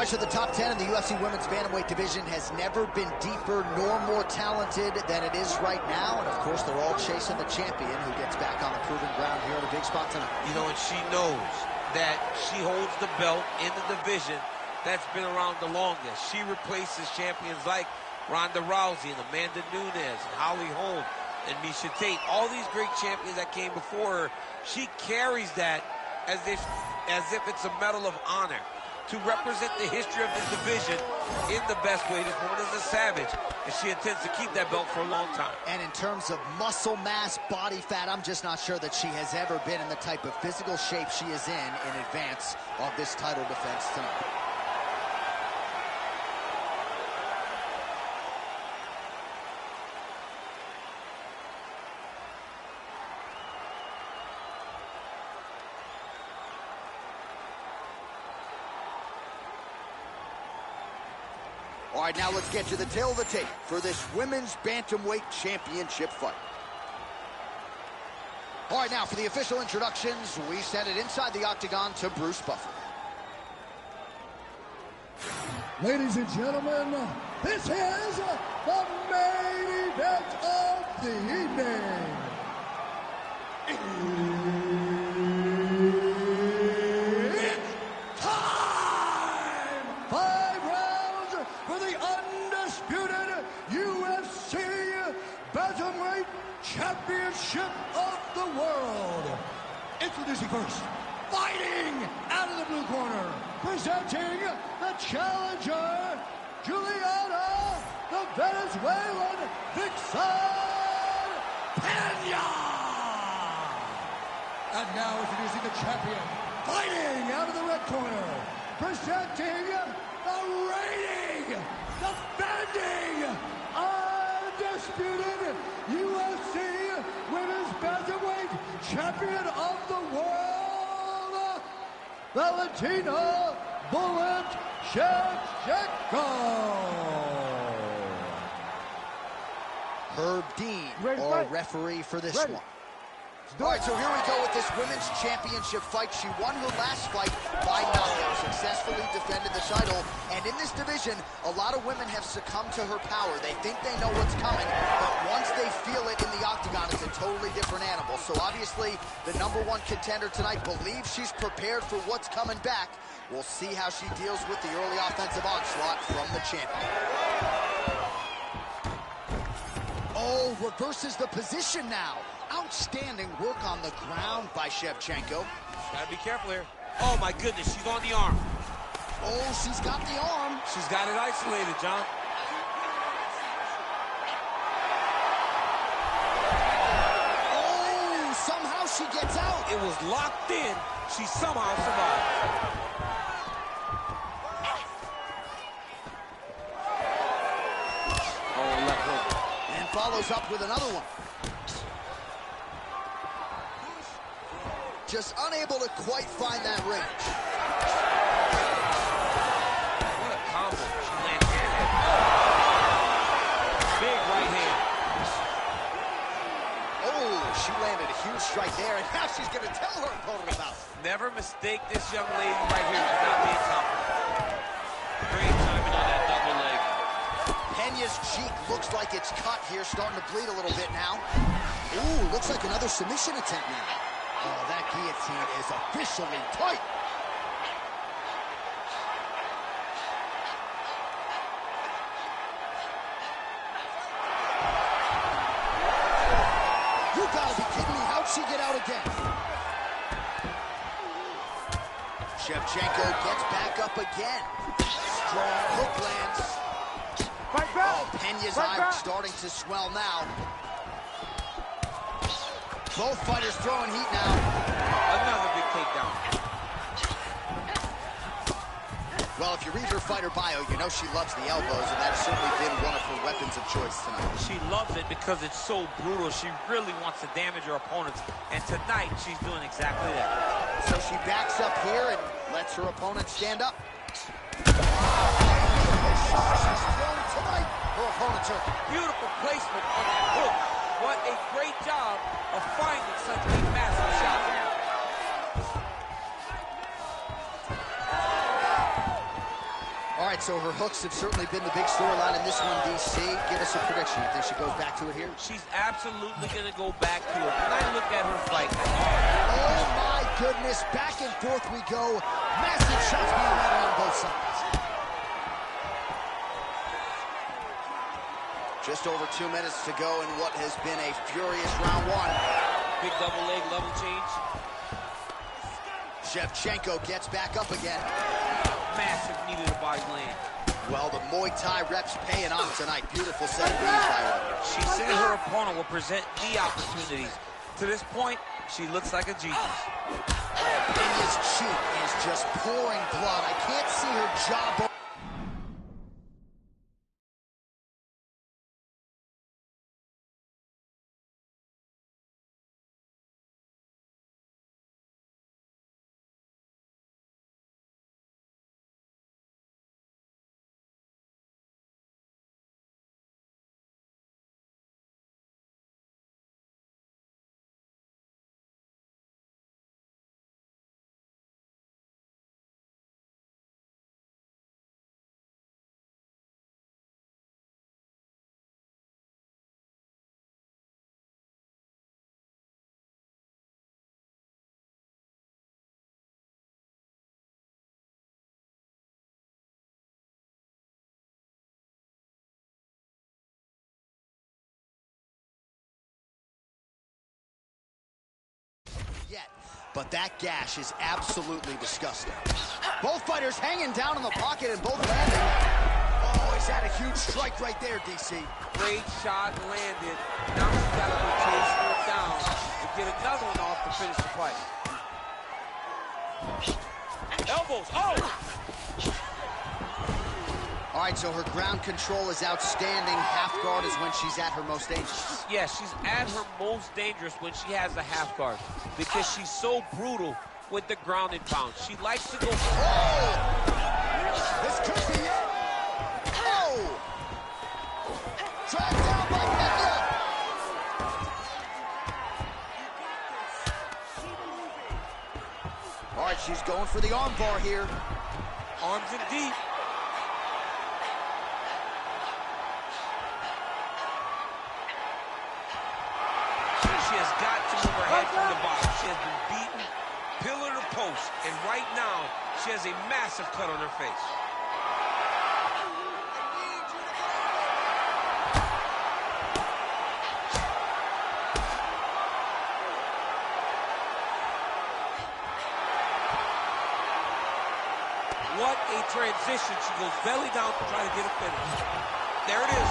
So the top 10 in the UFC Women's Bantamweight division has never been deeper nor more talented than it is right now. And, of course, they're all chasing the champion who gets back on the proving ground here at a big spot tonight. You know, and she knows that she holds the belt in the division that's been around the longest. She replaces champions like Ronda Rousey and Amanda Nunes and Holly Holm and Miesha Tate. All these great champions that came before her, she carries that as if it's a medal of honor. To represent the history of this division in the best way. This woman is a savage, and she intends to keep that belt for a long time. And in terms of muscle mass, body fat, I'm just not sure that she has ever been in the type of physical shape she is in advance of this title defense tonight. All right, now let's get to the tail of the tape for this women's bantamweight championship fight. All right, now for the official introductions, we send it inside the octagon to Bruce Buffer. Ladies and gentlemen, this is the main event of the evening. It's time! 5 rounds for the undisputed UFC Bantamweight Championship of the world. Introducing first, fighting out of the blue corner, presenting the challenger, Juliana, the Venezuelan Vixen Peña. And now introducing the champion, fighting out of the red corner, presenting the reigning, defending, undisputed UFC Women's Bantamweight Champion of the World, Valentina Bullet Shevchenko. Herb Dean, our referee for this one. All right, so here we go with this women's championship fight. She won her last fight by knockout, successfully defended the title. And in this division, a lot of women have succumbed to her power. They think they know what's coming, but once they feel it in the octagon, it's a totally different animal. So obviously, the #1 contender tonight believes she's prepared for what's coming back. We'll see how she deals with the early offensive onslaught from the champion. Oh, reverses the position now. Outstanding work on the ground by Shevchenko. Gotta be careful here. Oh my goodness, she's on the arm. Oh, she's got the arm. She's got it isolated, John. Oh, somehow she gets out. It was locked in. She somehow survived. Oh, left hook. And follows up with another one. Just unable to quite find that range. What a combo. She lands in it. Big right hand. Oh, she landed a huge strike there, and now she's going to tell her opponent about it. Never mistake this young lady right here. She's not being confident. Great timing on that double leg. Peña's cheek looks like it's cut here, starting to bleed a little bit now. Ooh, looks like another submission attempt now. Oh, that guillotine is officially tight. You gotta be kidding me. How'd she get out again? Shevchenko gets back up again. Strong hook lands. Fight back! Oh, Peña's eye starting to swell now. Both fighters throwing heat now. Another big takedown. Well, if you read her fighter bio, you know she loves the elbows, and that's certainly been one of her weapons of choice tonight. She loves it because it's so brutal. She really wants to damage her opponents, and tonight she's doing exactly that. So she backs up here and lets her opponent stand up. She's thrown tonight. Her opponent's hurt. Beautiful placement on that hook. What a great job of finding such a massive shot. All right, so her hooks have certainly been the big storyline in this one, DC. Give us a prediction. You think she goes back to it here? She's absolutely going to go back to it. When I look at her fight, oh my goodness, back and forth we go. Massive shots being landed on both sides. Just over 2 minutes to go in what has been a furious round one. Big double leg level change. Shevchenko gets back up again. Massive knee to the body land. Well, the Muay Thai reps paying off tonight. Beautiful set of knees by her. She said her opponent will present the opportunities. To this point, she looks like a genius. Peña's cheek is just pouring blood. I can't see her jawbone. yet, but that gash is absolutely disgusting. Both fighters hanging down in the pocket and both landing. Oh, is that a huge strike right there, DC? Great shot landed. Now she's got to go chase her down and get another one off to finish the fight. Elbows. Oh! All right, so her ground control is outstanding. Half guard is when she's at her most dangerous. Yeah, she's at her most dangerous when she has a half guard because she's so brutal with the ground and pound. She likes to go. Oh! This could be it. Oh! Dragged down by Pena. All right, she's going for the arm bar here. Arms in deep. She has got to move her head from the bottom. She has been beaten pillar to post, and right now she has a massive cut on her face. What a transition. She goes belly down to try to get a finish. There it is.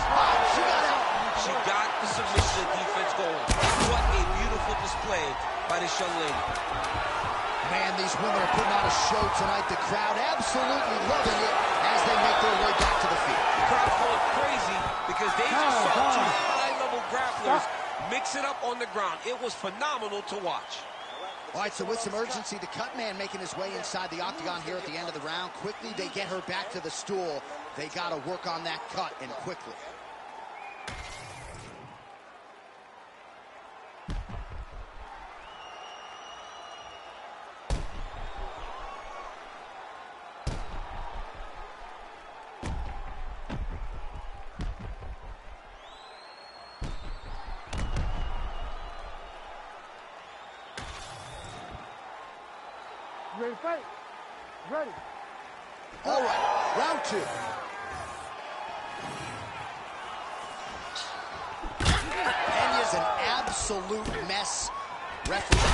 She got it. She got the submission and defense going. What a beautiful display by this young lady. Man, these women are putting on a show tonight. The crowd absolutely loving it as they make their way back to the field. The crowd's going crazy because they just saw two high-level grapplers mix it up on the ground. It was phenomenal to watch. All right, so with some urgency, the cut man making his way inside the octagon here at the end of the round. Quickly, they get her back to the stool. They got to work on that cut, and quickly. You ready to fight? Ready. All right, round two. Pena's an absolute mess. Referee. The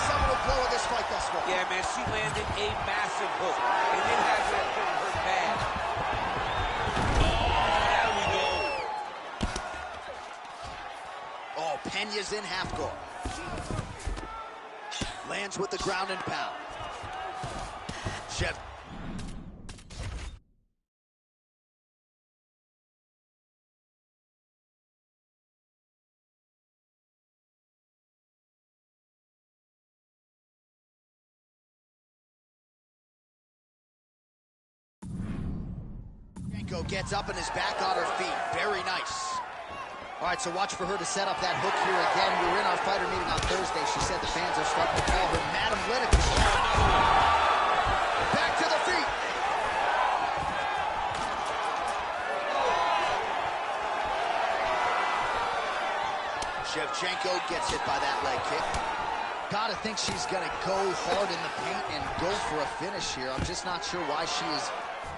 seminal blow of this fight thus far. Yeah, man, she landed a massive hook, and it has that thing hurt bad. Oh, there we go. Oh, Pena's in half guard. Lands with the ground and pound. Chef. Shevchenko gets up and is back on her feet. Very nice. All right, so watch for her to set up that hook here again. We were in our fighter meeting on Thursday. She said the fans are starting to call her Madam Lineker. Back to the feet. Shevchenko gets hit by that leg kick. Gotta think she's gonna go hard in the paint and go for a finish here. I'm just not sure why she is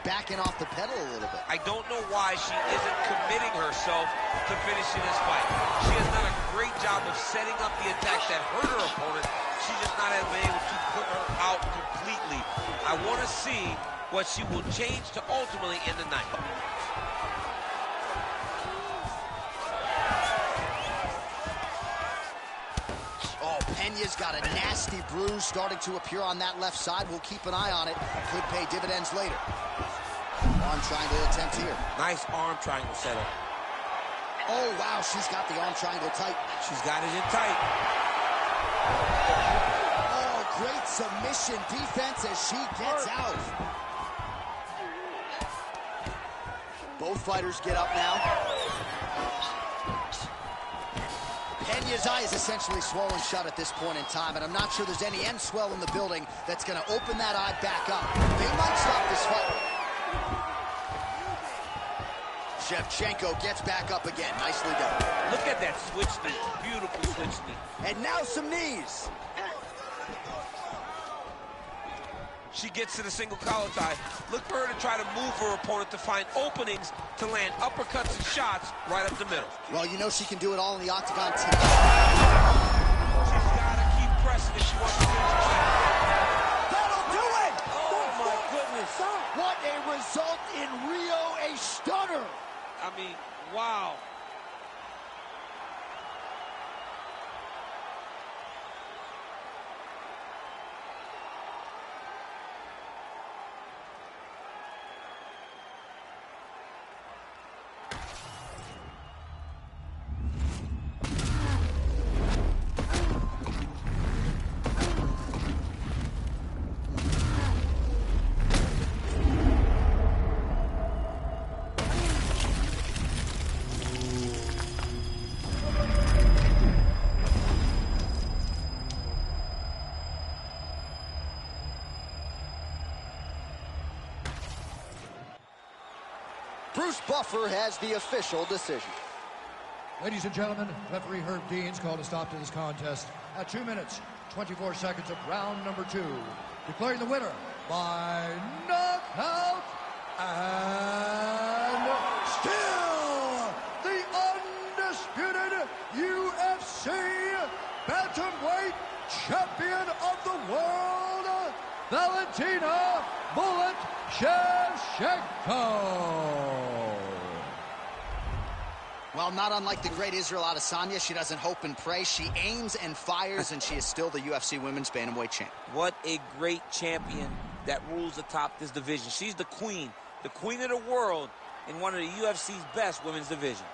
backing off the pedal a little bit. I don't know why she isn't committing herself to finishing this fight. She has done a great job of setting up the attack that hurt her opponent. She just not has been able to put her out completely. I want to see what she will change to ultimately end the night. Oh, Pena's got a nasty bruise starting to appear on that left side. We'll keep an eye on it. Could pay dividends later. Arm triangle attempt here. Nice arm triangle setup. Oh, wow, she's got the arm triangle tight. She's got it in tight. Oh, great submission defense as she gets out. Both fighters get up now. Pena's eye is essentially swollen shut at this point in time, and I'm not sure there's any end swell in the building that's going to open that eye back up. They might stop this fight. Shevchenko gets back up again. Nicely done. Look at that switch knee. Beautiful switch knee. And now some knees. She gets to the single collar tie. Look for her to try to move her opponent to find openings to land uppercuts and shots right up the middle. Well, you know she can do it all in the octagon tonight. Bruce Buffer has the official decision. Ladies and gentlemen, referee Herb Dean's called a stop to this contest at 2 minutes, 24 seconds of round number 2. Declaring the winner by knockout and still the undisputed UFC bantamweight champion of the world, Valentina "Bullet" Shevchenko. Well, not unlike the great Israel Adesanya, she doesn't hope and pray. She aims and fires, and she is still the UFC Women's Bantamweight champ. What a great champion that rules atop this division. She's the queen of the world in one of the UFC's best women's divisions.